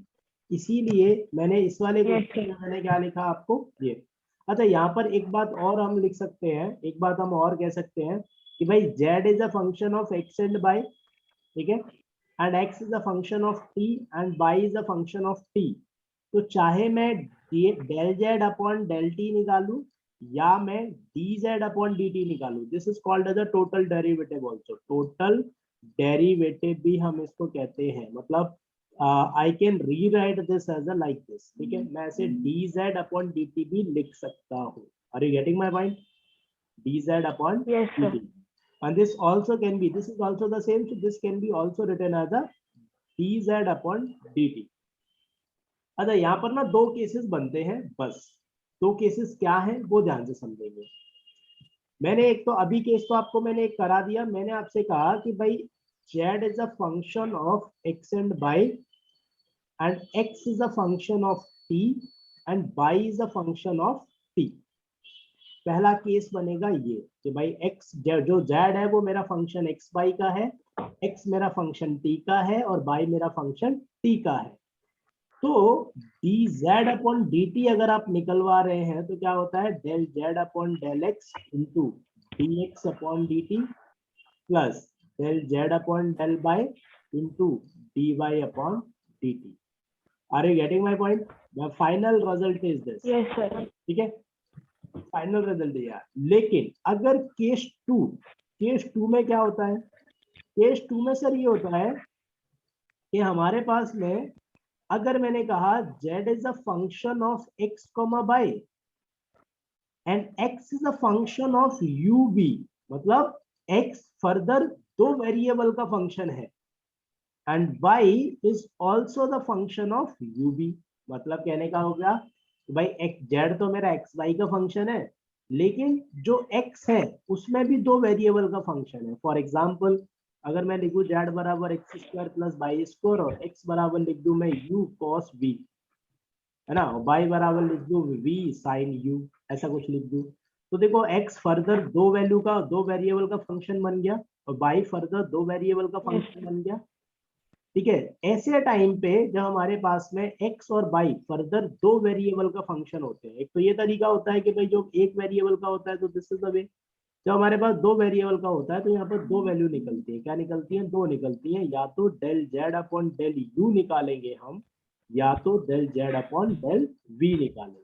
इसीलिए मैंने इस वाले Yes, क्वेश्चन sir. में मैंने क्या लिखा आपको, ये। अच्छा, यहाँ पर एक बात और हम लिख सकते हैं, एक बात हम और कह सकते हैं कि भाई z is a function of x and y, ठीक है, and x is a function of t and y is a function of t। तो चाहे मैं del z upon del t निकालू या मैं d z upon d t निकालू, this is called as a total derivative also. Total derivative भी हम इसको कहते हैं, मतलब I can rewrite this as a like this, ठीक है, मैं ऐसे d z upon d t भी लिख सकता हूँ। Are you getting my point? D z upon Yes, d sir. T, and this also can be, this is also the same, so this can be also written as a dz upon dt। अच्छा, यहाँ पर ना दो cases बनते हैं बस। दो cases क्या है वो ध्यान से समझेंगे। मैंने एक तो अभी केस तो आपको मैंने एक करा दिया, मैंने आपसे कहा कि भाई z is a function of x and y and x is a function of t and y is a function of t। पहला केस बनेगा ये कि भाई x जो z है वो मेरा फंक्शन एक्स वाई का है, x मेरा फंक्शन t का है और y मेरा फंक्शन t का है। तो dz अपॉन dt अगर आप निकलवा रहे हैं तो क्या होता है, del z upon del x into dx upon dt plus del z upon del y into dy upon dt। Are you getting my point? The final result is this, Yes, sir. ठीक है, final result दिया। लेकिन अगर case to में क्या होता है, case to में सर ये होता है कि हमारे पास में अगर मैंने कहा z is a function of x, y and x is a function of u v, मतलब x फर्दर दो वेरिएबल का फंक्शन है and y is also the function of u v। मतलब कहने का हो गया भाई x z तो मेरा x y का फंक्शन है, लेकिन जो x है उसमें भी दो वेरिएबल का फंक्शन है। फॉर एग्जाम्पल अगर मैं लिखूं z बराबर x square plus y square और x बराबर लिख दूं मैं u cos v, है ना, y बराबर लिख दूं v sin u, ऐसा कुछ लिख दूं, तो देखो x फर्दर दो वैल्यू का, दो वेरिएबल का फंक्शन बन गया और y फर्दर दो वेरिएबल का Yes, फंक्शन बन गया, ठीक है। ऐसे टाइम पे जब हमारे पास में x और y फर्दर दो वेरिएबल का फंक्शन होते हैं, एक तो ये तरीका होता है कि भाई जो एक वेरिएबल का होता है तो दिस इज द वे, जब हमारे पास दो वेरिएबल का होता है तो यहाँ पर दो वैल्यू निकलती है, क्या निकलती है, दो निकलती है, या तो del z upon del u निकालेंगे हम या तो del z upon del v निकालेंगे।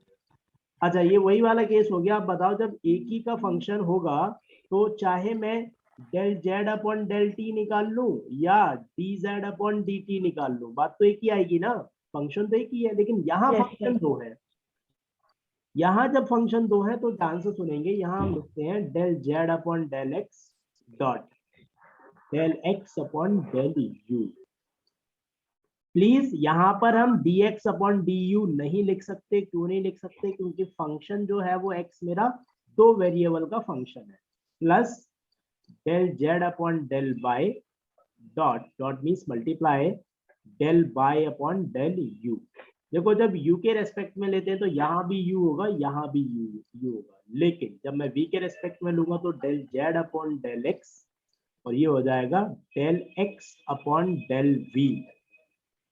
अच्छा, ये वही वाला केस हो गया। आप बताओ जब एक ही का फंक्शन होगा तो चाहे मैं del z upon del t निकाल लूं या d z upon d t निकाल लूं, बात तो एक ही आएगी ना, फंक्शन तो एक ही है, लेकिन यहाँ yes, फंक्शन sir. दो है। यहाँ जब फंक्शन दो है तो ध्यान से सुनेंगे, यहाँ हम लिखते हैं del z upon del x dot del x upon del u. Please यहाँ पर हम dx अपॉन du नहीं लिख सकते। क्यों नहीं लिख सकते? क्योंकि फंक्शन जो है वो x मेरा दो वेरिएबल का फंक्शन है, plus del z upon del y dot dot means multiply del y upon del u। देखो जब u के रेस्पेक्ट में लेते हैं तो यहाँ भी u होगा, यहाँ भी u होगा, लेकिन जब मैं v के रेस्पेक्ट में लूंगा तो del z upon del x और ये हो जाएगा del x upon del v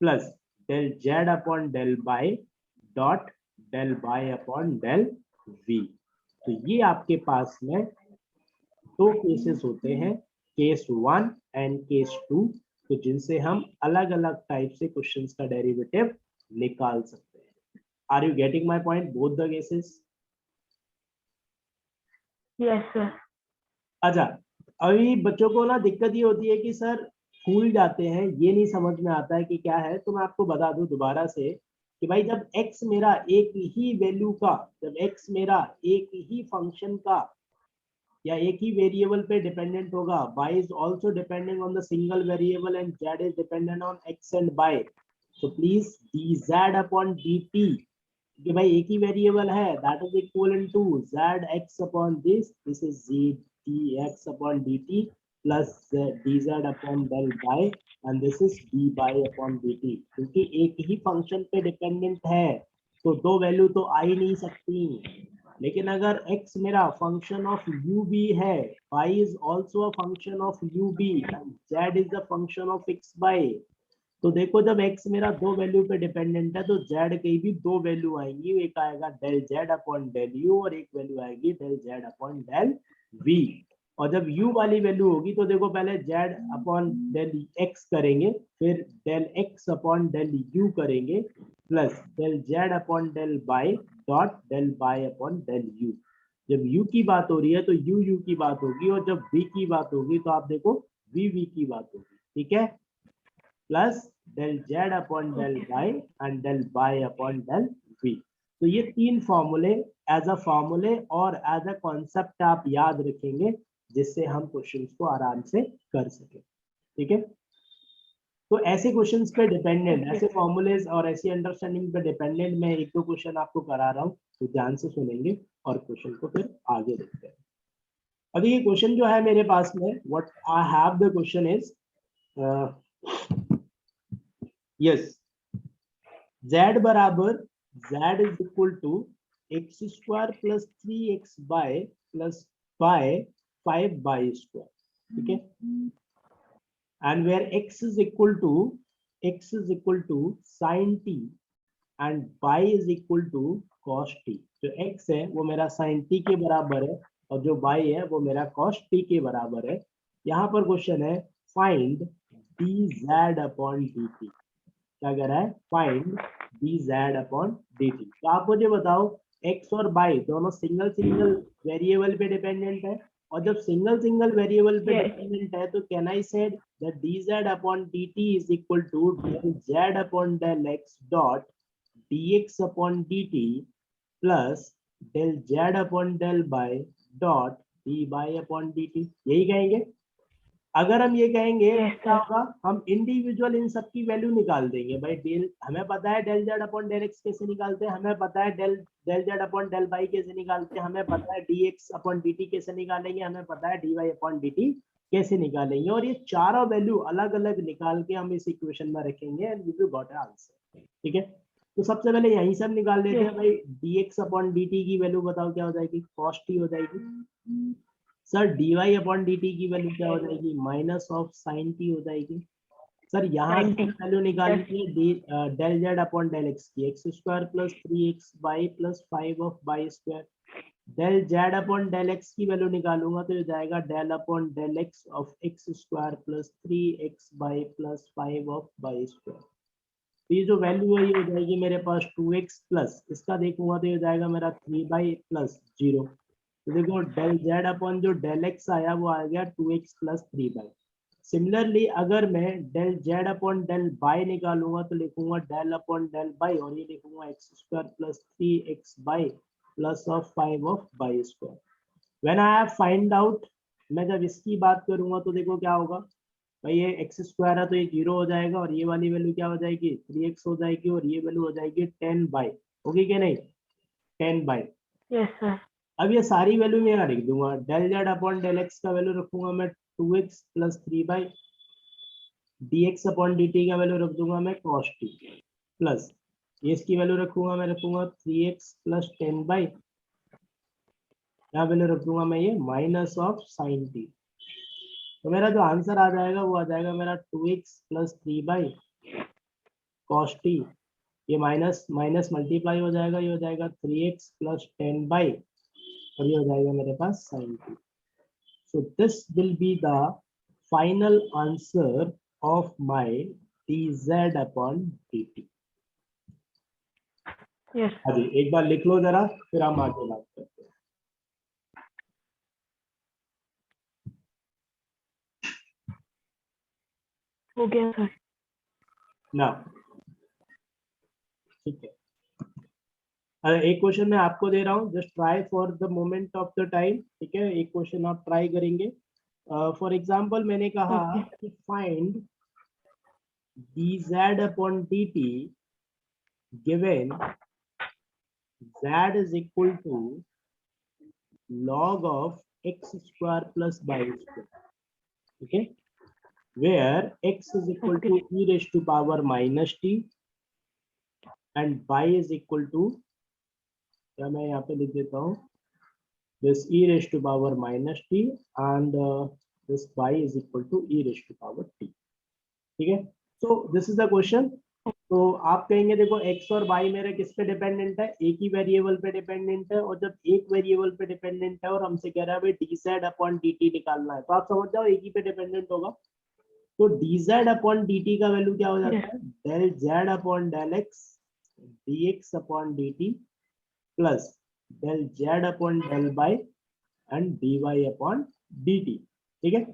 plus del z upon del y dot del y upon del v. तो ये आपके पास में दो केसेस होते हैं, case one and case two, तो जिनसे हम अलग अलग टाइप से क्वेश्चंस का डेरिवेटिव निकाल सकते हैं। Are you getting my point? Both the cases. Yes, sir. अच्छा, अभी बच्चों को ना दिक्कत ये होती है कि सर भूल जाते हैं, ये नहीं समझ में आता है कि क्या है, तो मैं आपको बता दूं दोबारा से कि भाई जब x मेरा एक ही वैल्यू का, जब x मेरा एक ही फंक्शन का या एक ही वेरिएबल पे डिपेंडेंट होगा, y is also depending on the single variable and z is dependent on x and y, so please dz upon dt कि भाई एक ही वेरिएबल है, that is equal to zx upon this is dx upon dt plus dz upon del y and this is d y upon d t, क्योंकि एक ही function पे dependent है तो दो वैल्यू तो आ ही नहीं सकती। लेकिन अगर x मेरा फंक्शन ऑफ u भी है, y is also a function of u भी, and z is a function of x by, तो देखो जब x मेरा दो वैल्यू पे डिपेंडेंट है तो z की भी दो वैल्यू आएंगी, एक आएगा del z upon del u और एक वैल्यू आएगी del z upon del v। और जब u वाली वैल्यू होगी तो देखो पहले z अपॉन डेल x करेंगे, फिर del x upon del u करेंगे, plus del z upon del y dot del y upon del u। जब u की बात हो रही है तो u की बात होगी, और जब v की बात होगी तो आप देखो v की बात होगी, ठीक है। Plus del z upon del y and del y upon del v। तो ये तीन फॉर्मूले एज अ फॉर्मूले और एज अ कॉन्सेप्ट आप याद रखेंगे, जिससे हम क्वेश्चंस को आराम से कर सके, ठीक है। तो ऐसे क्वेश्चंस पे डिपेंडेंट, ऐसे फॉर्मूलेज और ऐसी अंडरस्टैंडिंग पे डिपेंडेंट मैं एक दो क्वेश्चन आपको करा रहा हूँ, तो ध्यान से सुनेंगे और क्वेश्चन को फिर आगे देखते हैं। अभी ये क्वेश्चन जो है मेरे पास में, what I have the question is yes, z बराबर z is equal to x square plus 3x y plus y 5 y square, ठीक है। And where x is equal to sin t and y is equal to cos t। जो x है वो मेरा sin t के बराबर है और जो y है वो मेरा cos t के बराबर है। यहाँ पर क्वेश्चन है फाइंड dz अपॉन dt। क्या कह रहा है? Find dz upon dt। तो आप मुझे बताओ x और y दोनों सिंगल सिंगल वेरिएबल पे डिपेंडेंट है, और जब सिंगल सिंगल वेरिएबल पे Yes. डिपेंडेंट है तो can I said that dz upon dt is equal to del z upon del x dot dx upon dt plus del z upon del y dot dy upon dt। यही कहेंगे। अगर हम ये कहेंगे Yes, तो क्या sir. होगा, हम इंडिविजुअल इन सब की वैल्यू निकाल देंगे भाई। डेल हमें पता है del z upon del x कैसे निकालते हैं, हमें पता है del z upon del y कैसे निकालते हैं, हमें पता है d x upon d t कैसे निकालेंगे, हमें पता है d y upon d t कैसे निकालेंगे, और ये चारों वैल्यू अलग अलग निकाल के हम इस इक्वेशन में रखेंगे and we will got a answer, ठीक है। तो सबसे पहले यही सब निकाल लेते हैं भाई। D x upon d t की वैल्यू बताओ क्या हो जाएगी? कॉस टी हो जाएगी। Sir d y upon d t की वैल्यू क्या हो जाएगी? माइनस ऑफ साइन टी हो जाएगी। सर यहाँ से 90. वैल्यू निकालनी है del z upon del x की, x square plus 3x y plus 5 of by square. Del z upon del x की वैल्यू निकालूंगा तो ये जाएगा del upon del x of x square plus 3x y plus 5 of by square. तो ये जो value है ये हो जाएगी मेरे पास 2x प्लस, इसका देखूंगा तो ये जाएगा मेरा 3 बाई प्लस 0। तो देखो डेल जेड अपॉन जो डेल एक्स आया वो आ गया 2x प्लस 3 बाई। सिमिलरली अगर मैं del z upon del y निकालूंगा तो लिखूंगा डेल अपॉन डेल बाई, और ये लिखूंगा x square plus 3x y plus of 5 of by square. When I have find out, मैं जब इसकी बात करूंगा तो देखो क्या होगा भाई, ये एक्स स्क्वायर है तो ये 0 हो जाएगा, और ये वाली वैल्यू क्या हो जाएगी? 3x हो जाएगी, और ये वैल्यू हो जाएगी 10 बाई। होगी कि नहीं? 10 बाई। Yes, sir. अब ये सारी वैल्यू मैं यहाँ लिख दूंगा। Del z upon del x का वैल्यू रखूंगा मैं 2x प्लस 3 बाई, dx अपॉन dt का वैल्यू रख दूंगा मैं cos t, प्लस ये इसकी वैल्यू रखूंगा 3x प्लस 10 बाई, यहाँ वैल्यू रख दूंगा मैं ये माइनस ऑफ साइन t। तो मेरा जो आंसर आ जाएगा वो आ जाएगा मेरा 2x प्लस 3 बाई cos t, ये माइनस माइनस मल्टीप्लाई हो जाएगा, ये हो जाएगा 3x प्लस 10 बाई, और ये हो जाएगा मेरे पास sin t। So this will be the final answer of my dz upon dt। Yes. हाँ जी, एक बार लिख लो जरा, फिर हम आगे बात करते हैं। हो गया सर. ना ठीक है। अरे एक क्वेश्चन मैं आपको दे रहा हूँ, just try for the moment of the time, ठीक है। एक क्वेश्चन आप ट्राई करेंगे। फॉर एग्जाम्पल मैंने कहा Okay. कि find dz upon dt given z is equal to log of x square plus y square, ठीक है। where x is equal to e raised to power minus t and y is equal to, क्या मैं यहाँ पे लिख देता हूँ, this e raised to power minus t and this y is equal to e raised to power t. ठीक है, so this is the question. तो आप कहेंगे देखो x और y मेरे किस पे डिपेंडेंट है, एक ही वेरिएबल पे डिपेंडेंट है, और जब एक वेरिएबल पे डिपेंडेंट है और हमसे कह रहा है भाई dz अपॉन dt निकालना है, तो आप समझ जाओ एक ही पे डिपेंडेंट होगा. तो dz अपॉन dt का वैल्यू क्या हो जाता है, del z upon del x dx upon dt plus del z upon del y and dy upon dt. ठीक है,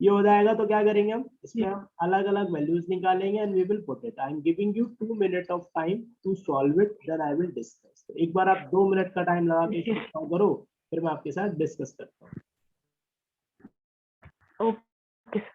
ये हो जाएगा. तो क्या करेंगे हम, इसमें हम अलग अलग वैल्यूज निकालेंगे and we will put it. I am giving you 2 minute of time to solve it, then I will discuss. तो एक बार आप 2 मिनट का टाइम लगा के इसको करो, फिर मैं आपके साथ डिस्कस करता हूँ. ओके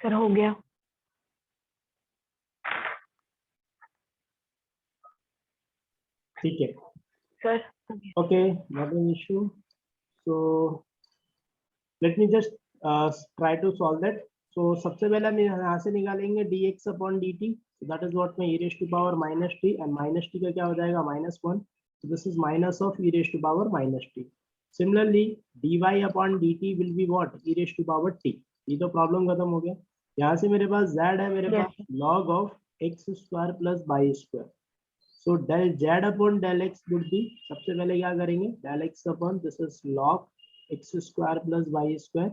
सर हो गया. ठीक है sir okay, not an issue. So let me just try to solve that. So सबसे पहले हम यहाँ से निकालेंगे dx upon dt. So that is what my e raised to power minus t, and minus t का क्या हो जाएगा -1. So this is minus of e raised to power minus t. Similarly dy upon dt will be what, e raised to power t. ये तो problem खत्म हो गया. यहाँ से मेरे पास z है, मेरे पास log of x square plus y square. So del z upon del x would be, सबसे पहले क्या करेंगे, del x upon this is log x square plus y square.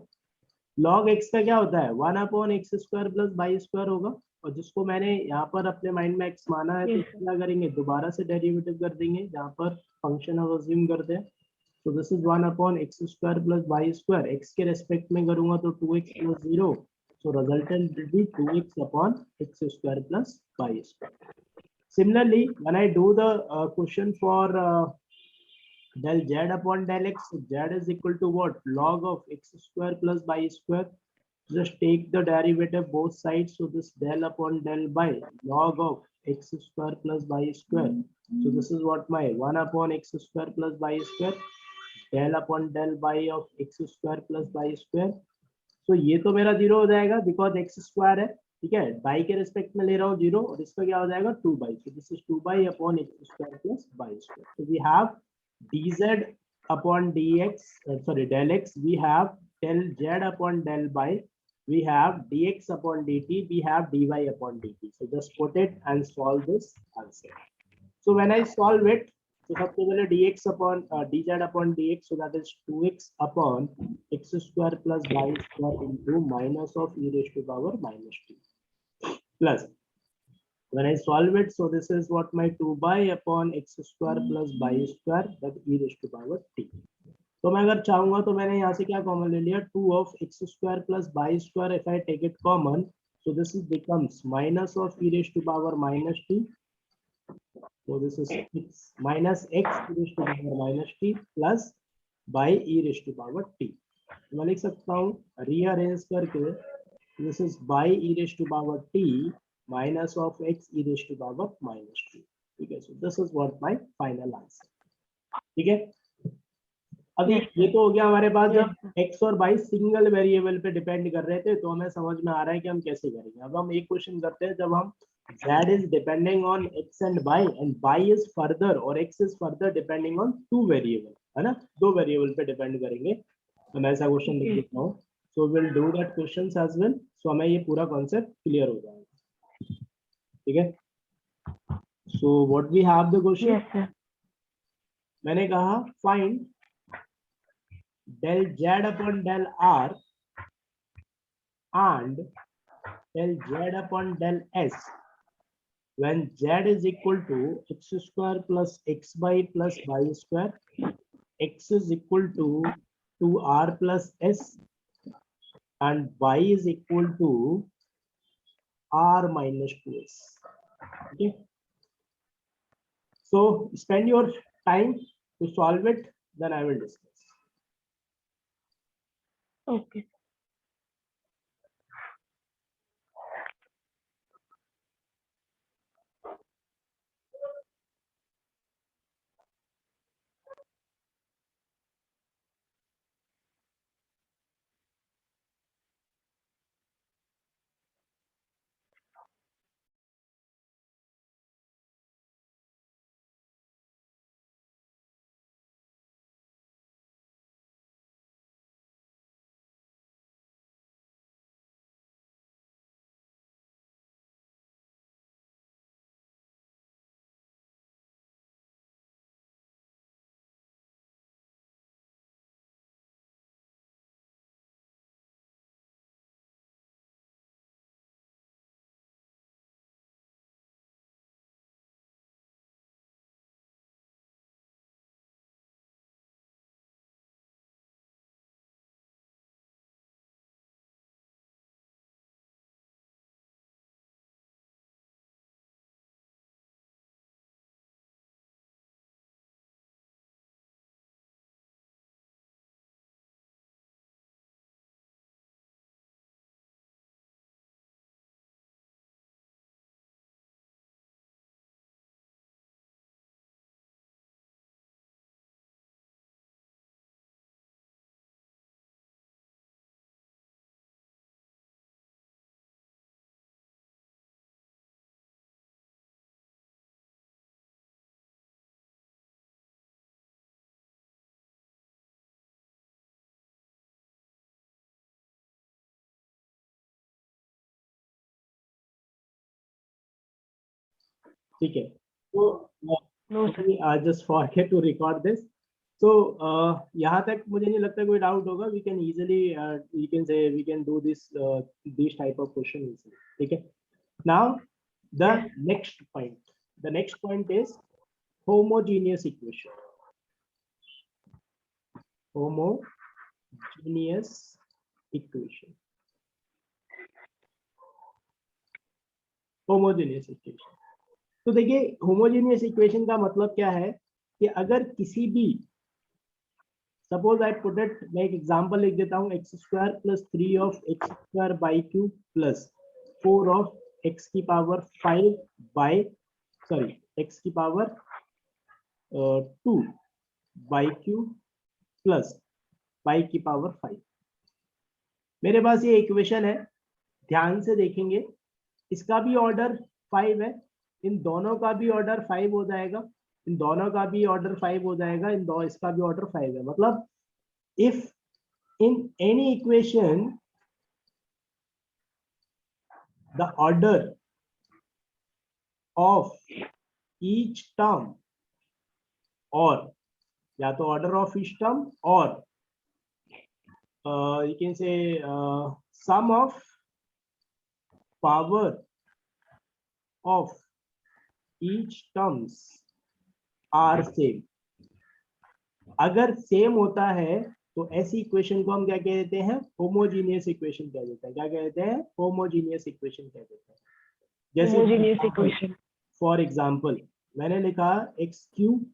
log x का क्या होता है, 1 upon x square plus y square होगा, और जिसको मैंने यहाँ पर अपने माइंड में x माना है, तो क्या करेंगे, दोबारा से डेरिवेटिव कर देंगे, जहाँ पर फंक्शन हम अज्यूम करते हैं. So this is 1 upon x square plus y square. x के रेस्पेक्ट में करूंगा तो 2x plus 0. So resultant will be 2x upon x square plus y square. Similarly, when I do the question for del z upon del x, so z is equal to what, log of x square plus y square. Just take the derivative both sides. So this del upon del by log of x square plus y square. So this is what my 1 upon x square plus y square, del upon del by of x square plus y square. So ये तो मेरा 0 हो जाएगा because x square है. ठीक है, by के respect में ले रहा हूँ 0, और इसका क्या हो जाएगा 2 y. So this is 2 y upon x square plus y square. So we have dz upon dx, sorry del x, we have del z upon del y, we have dx upon dt, we have dy upon dt. So just put it and solve this answer. So when I solve it, so सबसे पहले dx upon dz upon dx, so that is 2x upon x square plus y square into minus of e raised to power minus t. Plus when I solve it, so this is what my 2 by upon x square plus y square, that e raised to power t. तो मैं अगर चाहूंगा तो मैंने यहाँ से क्या common ले लिया, 2 of x square plus y square. If I take it common, so this is becomes minus of e raised to power minus t. So this is x minus x e raised to power minus t plus by e raised to power t. तो मैं लिख सकता हूँ rearrange करके, this is by e raised to power t minus of x e raised to power minus t. ठीक है, so this is what my final answer. ठीक है, अभी Yes, ये sir. तो हो गया हमारे पास Yes, जब x और y सिंगल वेरिएबल पे डिपेंड कर रहे थे, तो हमें समझ में आ रहा है कि हम कैसे करेंगे। अब हम एक क्वेश्चन करते हैं जब हम z is depending on x and y is further और x is further depending on two variable, है ना, दो वेरिएबल पे डिपेंड करेंगे। तो मैं ऐसा क्वेश्चन लिख देता हूँ। So will do that question as well, so हमें ये पूरा कॉन्सेप्ट क्लियर हो जाएगा, ठीक है। So what we have the question, yes, sir. मैंने कहा find del z upon del r and del z upon del s when z is equal to x square plus xy plus y square, x is equal to 2r plus s and y is equal to r minus 2s. Okay, so spend your time to solve it, then I will discuss. Okay. ठीक है, तो No, sir. I just forget to record this. तो यहाँ तक मुझे नहीं लगता कोई डाउट होगा। We can easily we can say we can do this type of question easily, ठीक है। Now the next point is homogeneous equation. Homogeneous equation, homogeneous equation. तो देखिए होमोजेनियस इक्वेशन का मतलब क्या है कि अगर किसी भी, सपोज आई पुट इट, मैं एक एग्जांपल लिख देता हूं, x square plus 3 of x square by cube plus 4 of x की पावर 5 बाई एक्स की power 2 by cube plus by की पावर 5। मेरे पास ये इक्वेशन है, ध्यान से देखेंगे, इसका भी ऑर्डर 5 है, इन दोनों का भी ऑर्डर 5 हो जाएगा, इन दोनों का भी ऑर्डर 5 हो जाएगा, इसका भी ऑर्डर 5 है। मतलब if in any equation the order of each term, और या तो ऑर्डर ऑफ ईच टर्म और you can say sum of power of each terms are same। अगर सेम होता है तो ऐसी इक्वेशन को हम क्या कह देते हैं, होमोजीनियस इक्वेशन कह देते हैं। क्या कहते हैं, होमोजीनियस इक्वेशन कह देते हैं। जैसे Homogeneous equation. फॉर एग्जांपल मैंने लिखा x cube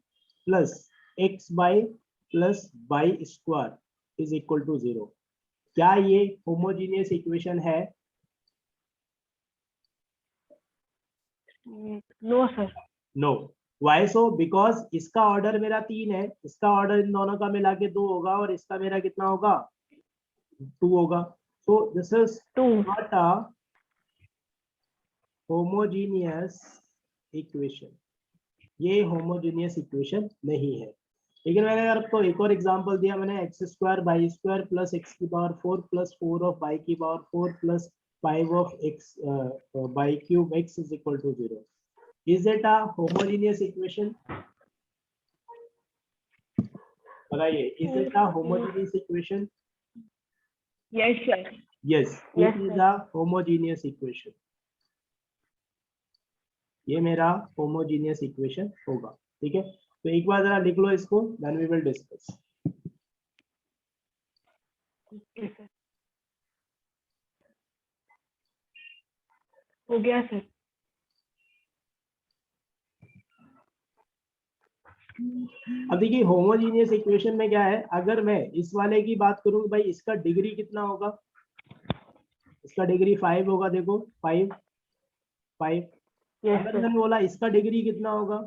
plus x y plus y square is equal to 0। क्या ये होमोजीनियस इक्वेशन है? No, sir. No. Why so? Because इसका ऑर्डर मेरा 3 है, इसका ऑर्डर इन दोनों का मिला के 2 होगा और इसका मेरा कितना होगा? 2 होगा. सो this is 2. Not a homogeneous equation. ये होमोजीनियस इक्वेशन नहीं है. लेकिन मैंने अगर आपको एक और एग्जांपल दिया, मैंने x square by square plus x की पावर 4 प्लस 4 ऑफ बाई की power 4 plus 5 of x y cube x is equal to 0. Is it a homogeneous equation? बताइए, is it a homogeneous equation? Yes, sir. Yes, Yes, it is sir. A homogeneous equation. ये मेरा homogeneous equation होगा. ठीक है, तो एक बार जरा लिख लो इसको, then we will discuss. Okay, sir. हो गया सर. अब देखिए, होमोजीनियस इक्वेशन में क्या है, अगर मैं इस वाले की बात करूं, भाई इसका डिग्री कितना होगा? इसका डिग्री 5 होगा. देखो 5 5. Yes, अगर sir. मैंने बोला इसका डिग्री कितना होगा,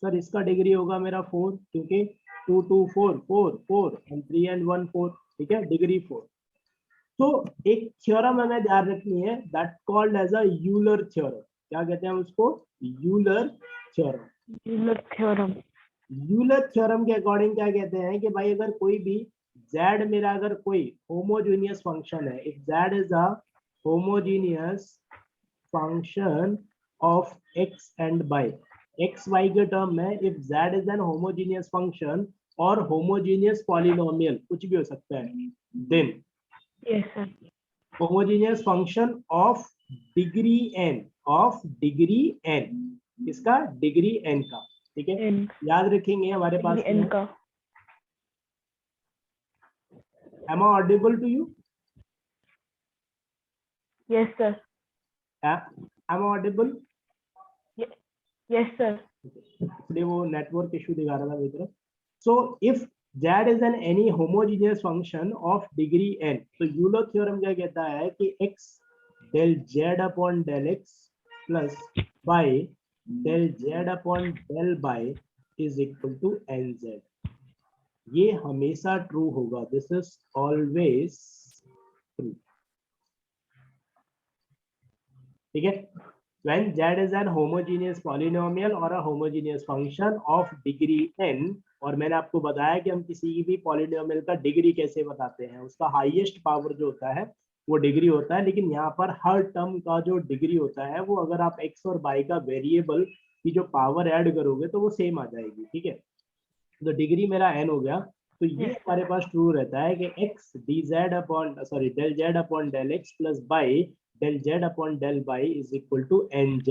सर इसका डिग्री होगा मेरा 4, क्योंकि 2 2 4 4 4 एंड 3 एंड 1 4. ठीक है, डिग्री 4. तो एक थ्योरम हमें ध्यान रखनी है, that called as a Euler theorem. क्या कहते हैं हम उसको? Euler theorem. Euler theorem. Euler theorem के अकॉर्डिंग क्या कहते हैं कि भाई अगर कोई भी z मेरा अगर कोई होमोजीनियस फंक्शन है, if z is a homogeneous function of x and y, x y के टर्म में, if z is an homogeneous function और होमोजीनियस पॉलिनोमियल, कुछ भी हो सकता है, then Yes, sir. Homogeneous function of degree n, of degree n, इसका degree n का. ठीक है, N. याद रखेंगे हमारे पास N में. का. Am I audible to you? Yes, sir. Am I audible? Yes, sir. इसलिए वो नेटवर्क इशू दिखा रहा था मेरी तरफ. So if z is an any homogeneous function of degree n, तो यूलर थ्योरम क्या कहता है कि x del z upon del x plus by del z upon del y is equal to nz. ये हमेशा ट्रू होगा. This is always true. ठीक है, when z is an homogeneous polynomial or a homogeneous function of degree n, और मैंने आपको बताया कि हम किसी भी पॉलिनोमियल का डिग्री कैसे बताते हैं, उसका हाईएस्ट पावर जो होता है वो डिग्री होता है. लेकिन यहाँ पर हर टर्म का जो डिग्री होता है वो अगर आप x और y का वेरिएबल की जो पावर ऐड करोगे तो वो सेम आ जाएगी. ठीक है, तो डिग्री मेरा n हो गया. तो ये हमारे पास ट्रू रहता है कि x dz upon sorry del z upon del x plus by del z upon del y is equal to nz.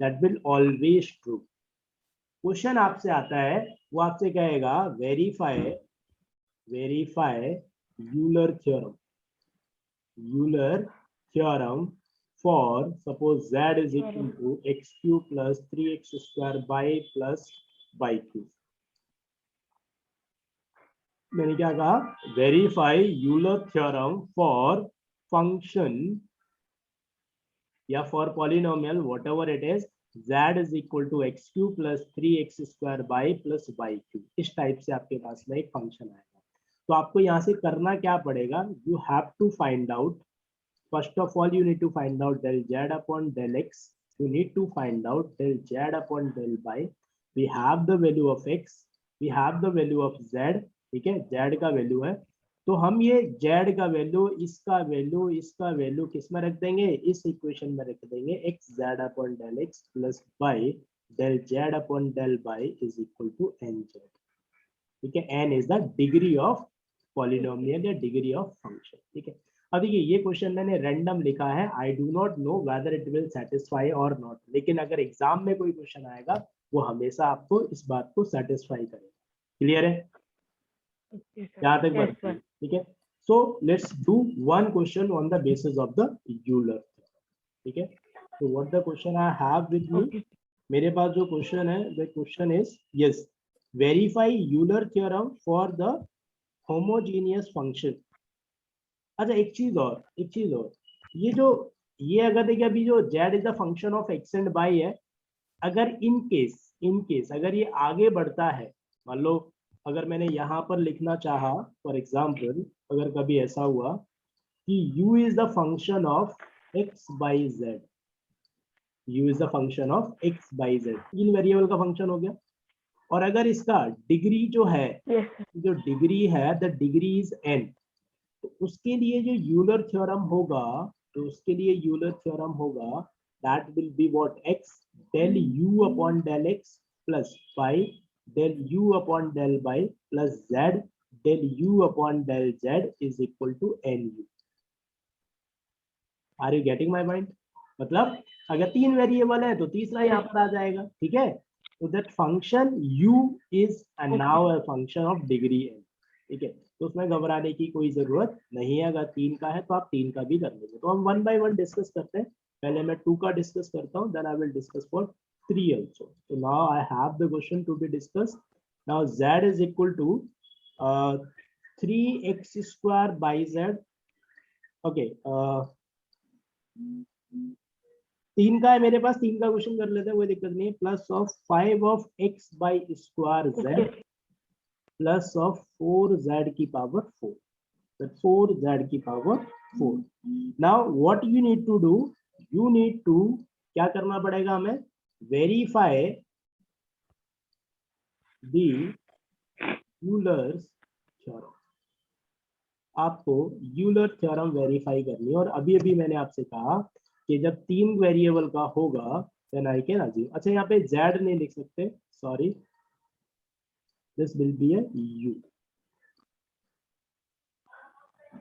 That will always true. Question आपसे आता है, वो आपसे कहेगा verify Euler theorem for suppose z is equal to x cube plus 3x square by plus y cube. मैंने क्या कहा? Verify Euler theorem for function या for polynomial whatever it is, z is equal to x cube plus 3x square by plus y cube. इस type से आपके पास में एक फंक्शन आएगा. तो आपको यहाँ से करना क्या पड़ेगा? You have to find out, first of all you need to find out del z upon del x, you need to find out del z upon del y. we have the value of x, we have the value of z. ठीक है, z का value है, तो हम ये z का value, इसका value किस में रख देंगे? इस इक्वेशन में रख देंगे. x z upon del x plus y del z upon del y is equal to nz. ठीक है, n is the degree of polynomial या डिग्री ऑफ फंक्शन. ठीक है, अब देखिए ये क्वेश्चन मैंने रैंडम लिखा है. I do not know whether it will satisfy और नॉट, लेकिन अगर एग्जाम में कोई क्वेश्चन आएगा वो हमेशा आपको इस बात को सेटिस्फाई करेगा. क्लियर है? Okay, sir. यहाँ तक Yes, बात. sir. ठीक है, so let's do one question on the basis of the Euler. ठीक है, तो what the question I have with me, Okay. मेरे पास जो क्वेश्चन है, the question is yes, verify Euler theorem for the homogeneous function. अच्छा एक चीज और, ये अगर देखिए अभी जो z is the function of x and y है, अगर इन केस इन केस अगर ये आगे बढ़ता है, मान लो अगर मैंने यहाँ पर लिखना चाहा फॉर एग्जाम्पल, अगर कभी ऐसा हुआ कि u is the function of x by z, u is the function of x by z, तीन वेरिएबल का फंक्शन हो गया, और अगर इसका डिग्री जो है, Yes, sir. जो डिग्री है द डिग्री इज n, तो उसके लिए जो यूलर थ्योरम होगा, तो उसके लिए यूलर थ्योरम होगा that will be what x del u upon del x plus 5 del u upon del y plus z del u upon del z is equal to nu। Are you getting my point? मतलब अगर तीन variable है तो तीसरा यहाँ पर आ जाएगा, ठीक है। तो that function u is now a function of degree n, ठीक है। तो उसमें घबराने की कोई जरूरत नहीं है, अगर तीन का है तो आप तीन का भी कर लेंगे। तो हम वन बाय वन डिस्कस करते हैं। पहले मैं टू का डिस्कस करता हूँ, then I will discuss for three also. तो now I have the question to be discuss. Now z is equal to 3x square by z, okay. तीन का है मेरे पास, तीन का क्वेश्चन कर लेते हैं, कोई दिक्कत नहीं है। Plus of 5 of x y square z Okay. Plus of 4z की पावर 4, 4z की power 4। Now what you need to do, you need to क्या करना पड़ेगा हमें, वेरीफाई दी यूलर्स थ्योरम। आपको यूलर थ्योरम वेरीफाई करनी है, और अभी अभी मैंने आपसे कहा कि जब तीन वेरिएबल का होगा देन आई कैन अज्यूम। अच्छा यहाँ पे z नहीं लिख सकते, sorry, this will be a u,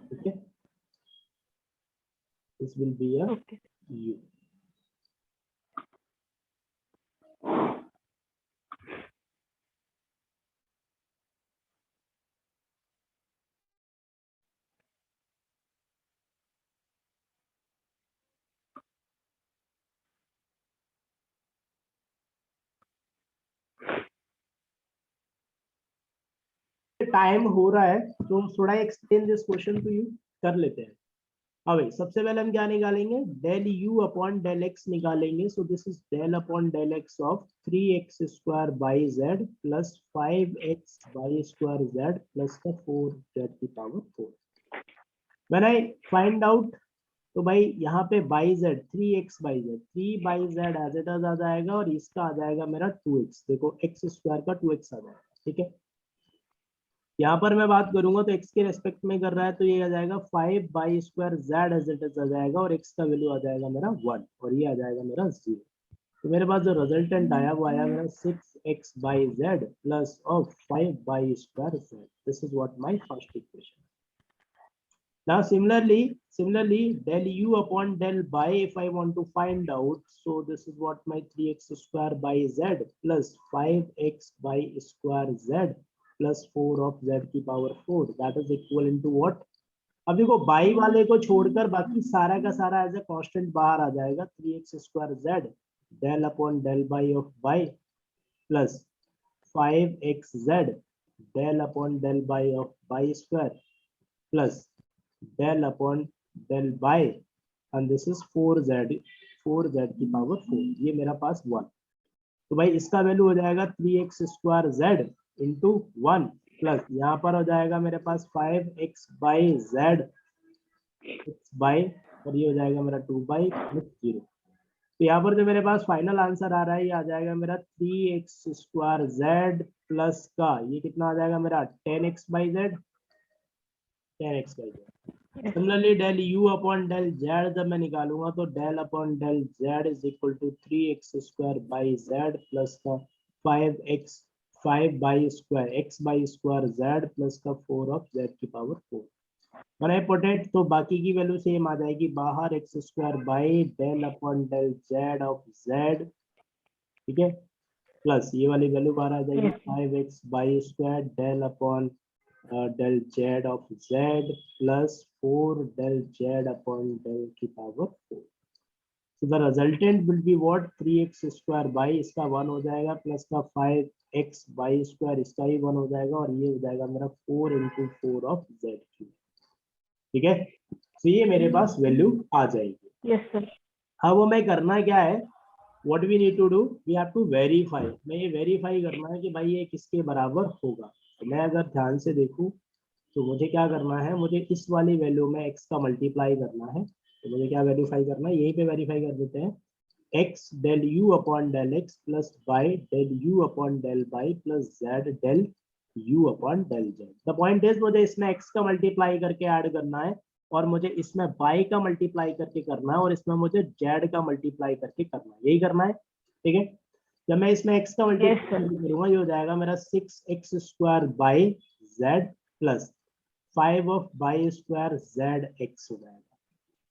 ठीक है, this will be a Okay. u। Time हो रहा है तो थोड़ा explain this question to you कर लेते हैं। हाँ भाई, सबसे पहले हम क्या निकालेंगे, del u upon del x निकालेंगे। So this is del upon del x of 3x square by z plus 5x by square z plus का 4z की power 4। When I find out, तो भाई यहाँ पे by z 3x by z, 3 by z as it is आ जाएगा, और इसका आ जाएगा मेरा 2x। देखो x स्क्वायर का 2x आ जाएगा, ठीक है। यहाँ पर मैं बात करूंगा तो x के रेस्पेक्ट में कर रहा है, तो ये आ जाएगा 5 by square z as it is आ जाएगा, और x का वैल्यू आ जाएगा मेरा 1, और ये आ जाएगा मेरा 0। तो मेरे पास जो रिजल्टेंट आया वो आया मेरा 6x by z plus of 5 by square z। This is what my first equation. Now similarly del u upon del y, if I want to find out, so this is what my 3x square by z plus 5x by square z plus 4 of z की power 4, that is equivalent to what? अब देखो by वाले को छोड़कर बाकी सारा का सारा एज ए कांस्टेंट बाहर आ जाएगा। 3x square z del upon del by of y plus 5xz del upon del by of y square plus del upon del by, and this is 4z की पावर 4, ये मेरा पास 1। तो भाई इसका value हो जाएगा 3x square z into 1 plus यहाँ पर हो जाएगा मेरे पास 5x बाई z बाई, और ये हो जाएगा मेरा 2 बाई प्लस 0। तो यहाँ पर जो मेरे पास फाइनल आंसर आ रहा है, ये आ जाएगा मेरा 3x स्क्वायर z प्लस का ये कितना आ जाएगा मेरा 10x y z, 10x y z। Similarly del u upon del z जब मैं निकालूंगा तो del upon del z is equal to 3x square by z plus का 5 by square x y square z plus का 4 of z की power 4। मैंने पोटेट तो बाकी की वैल्यू सेम आ जाएगी बाहर, x square y del upon del z of z, ठीक है, प्लस ये वाली वैल्यू बाहर आ जाएगी 5x by square del upon del z of z plus 4 del z upon del की power 4। So the resultant will be what, 3x square by इसका 1 हो जाएगा प्लस का 5x by square इसका ही 1 हो जाएगा, और ये हो जाएगा मेरा 4 into 4 of z cube, ठीक है। तो ये मेरे पास वैल्यू आ जाएगी। Yes, sir. अब वो मैं करना क्या है, what we need to do, we have to verify. मैं ये verify करना है कि भाई ये किसके बराबर होगा. तो मैं अगर ध्यान से देखूं तो मुझे क्या करना है, मुझे इस वाली वैल्यू में x का मल्टीप्लाई करना है. तो मुझे क्या वेरीफाई करना है, यहीं पे वेरीफाई कर देते हैं. x del u upon del x plus y del u upon del y plus z del u upon del z. The point is मुझे इसमें x का मल्टीप्लाई करके ऐड करना है और मुझे इसमें y का मल्टीप्लाई करके करना है और इसमें मुझे z का मल्टीप्लाई करके करना है. यही करना है, ठीक है. जब मैं इसमें x का मल्टीप्लाई करूंगा ये हो जाएगा मेरा 6x square by z plus 5 of y square z x हो जाएगा.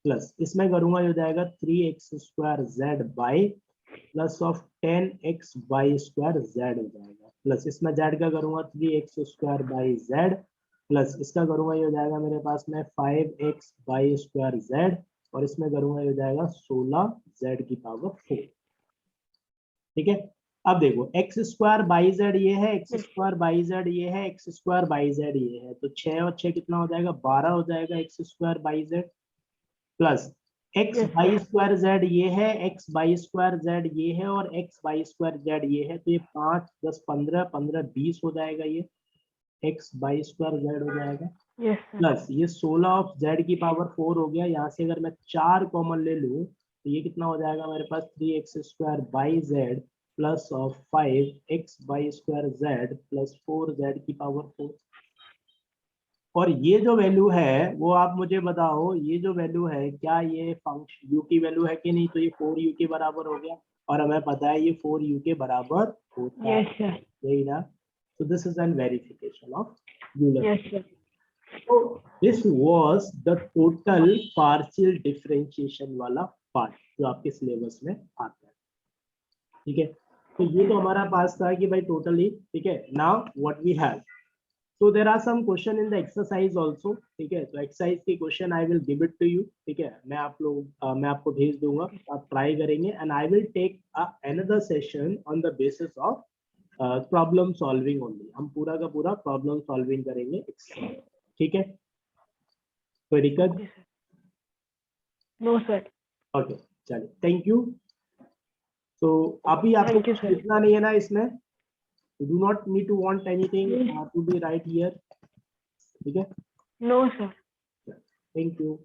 प्लस इसमें करूंगा ये हो जाएगा 3x square z by plus of 10x y square z हो जाएगा. प्लस इसमें z का करूंगा 3x square by z plus इसका करूंगा ये हो जाएगा मेरे पास में 5x बाई स्क्वायर z और इसमें करूंगा ये हो जाएगा 16 z की पावर 4. ठीक है. अब देखो x स्क्वायर बाई z ये है, x स्क्वायर बाई z ये है, x स्क्वायर बाई z ये है. तो 6 और 6 कितना हो जाएगा, 12 हो जाएगा x square by z plus x y square z ये है, x बाई स्क्वायर z ये है और x बाई स्क्वायर z ये है. तो ये 5 10 15 15 20 हो जाएगा, ये x बाई स्क्वायर z हो जाएगा. प्लस ये 16 ऑफ z की पावर 4 हो गया. यहाँ से अगर मैं 4 कॉमन ले लूं तो ये कितना हो जाएगा मेरे पास 3x square by z plus of 5x by square z plus 4z की पावर 4. और ये जो वैल्यू है वो आप मुझे बताओ, ये जो वैल्यू है क्या ये फंक्शन u की वैल्यू है कि नहीं. तो ये 4u के बराबर हो गया और हमें पता है ये 4u के बराबर होता है. यही ना. So this is an verification of Euler. Yes, sir. So this was the total partial differentiation वाला पार्ट जो आपके सिलेबस में आता है. ठीक है. तो ये तो हमारा पास था कि भाई टोटली. ठीक है. Now what we have. So there are some question in the exercise also. ठीक है. तो एक्सरसाइज की question I will give it to you. ठीक है. मैं आपको भेज दूंगा, आप ट्राई करेंगे and I will take another session on the basis of problem solving only. हम पूरा का पूरा प्रॉब्लम सॉल्विंग करेंगे. ठीक है. कोई दिक्कत? No sir. ओके चलिए, थैंक यू. तो अभी आपको कुछ लिखना नहीं है ना इसमें. You do not need to want anything to be right here. ठीक है. No sir. Thank you.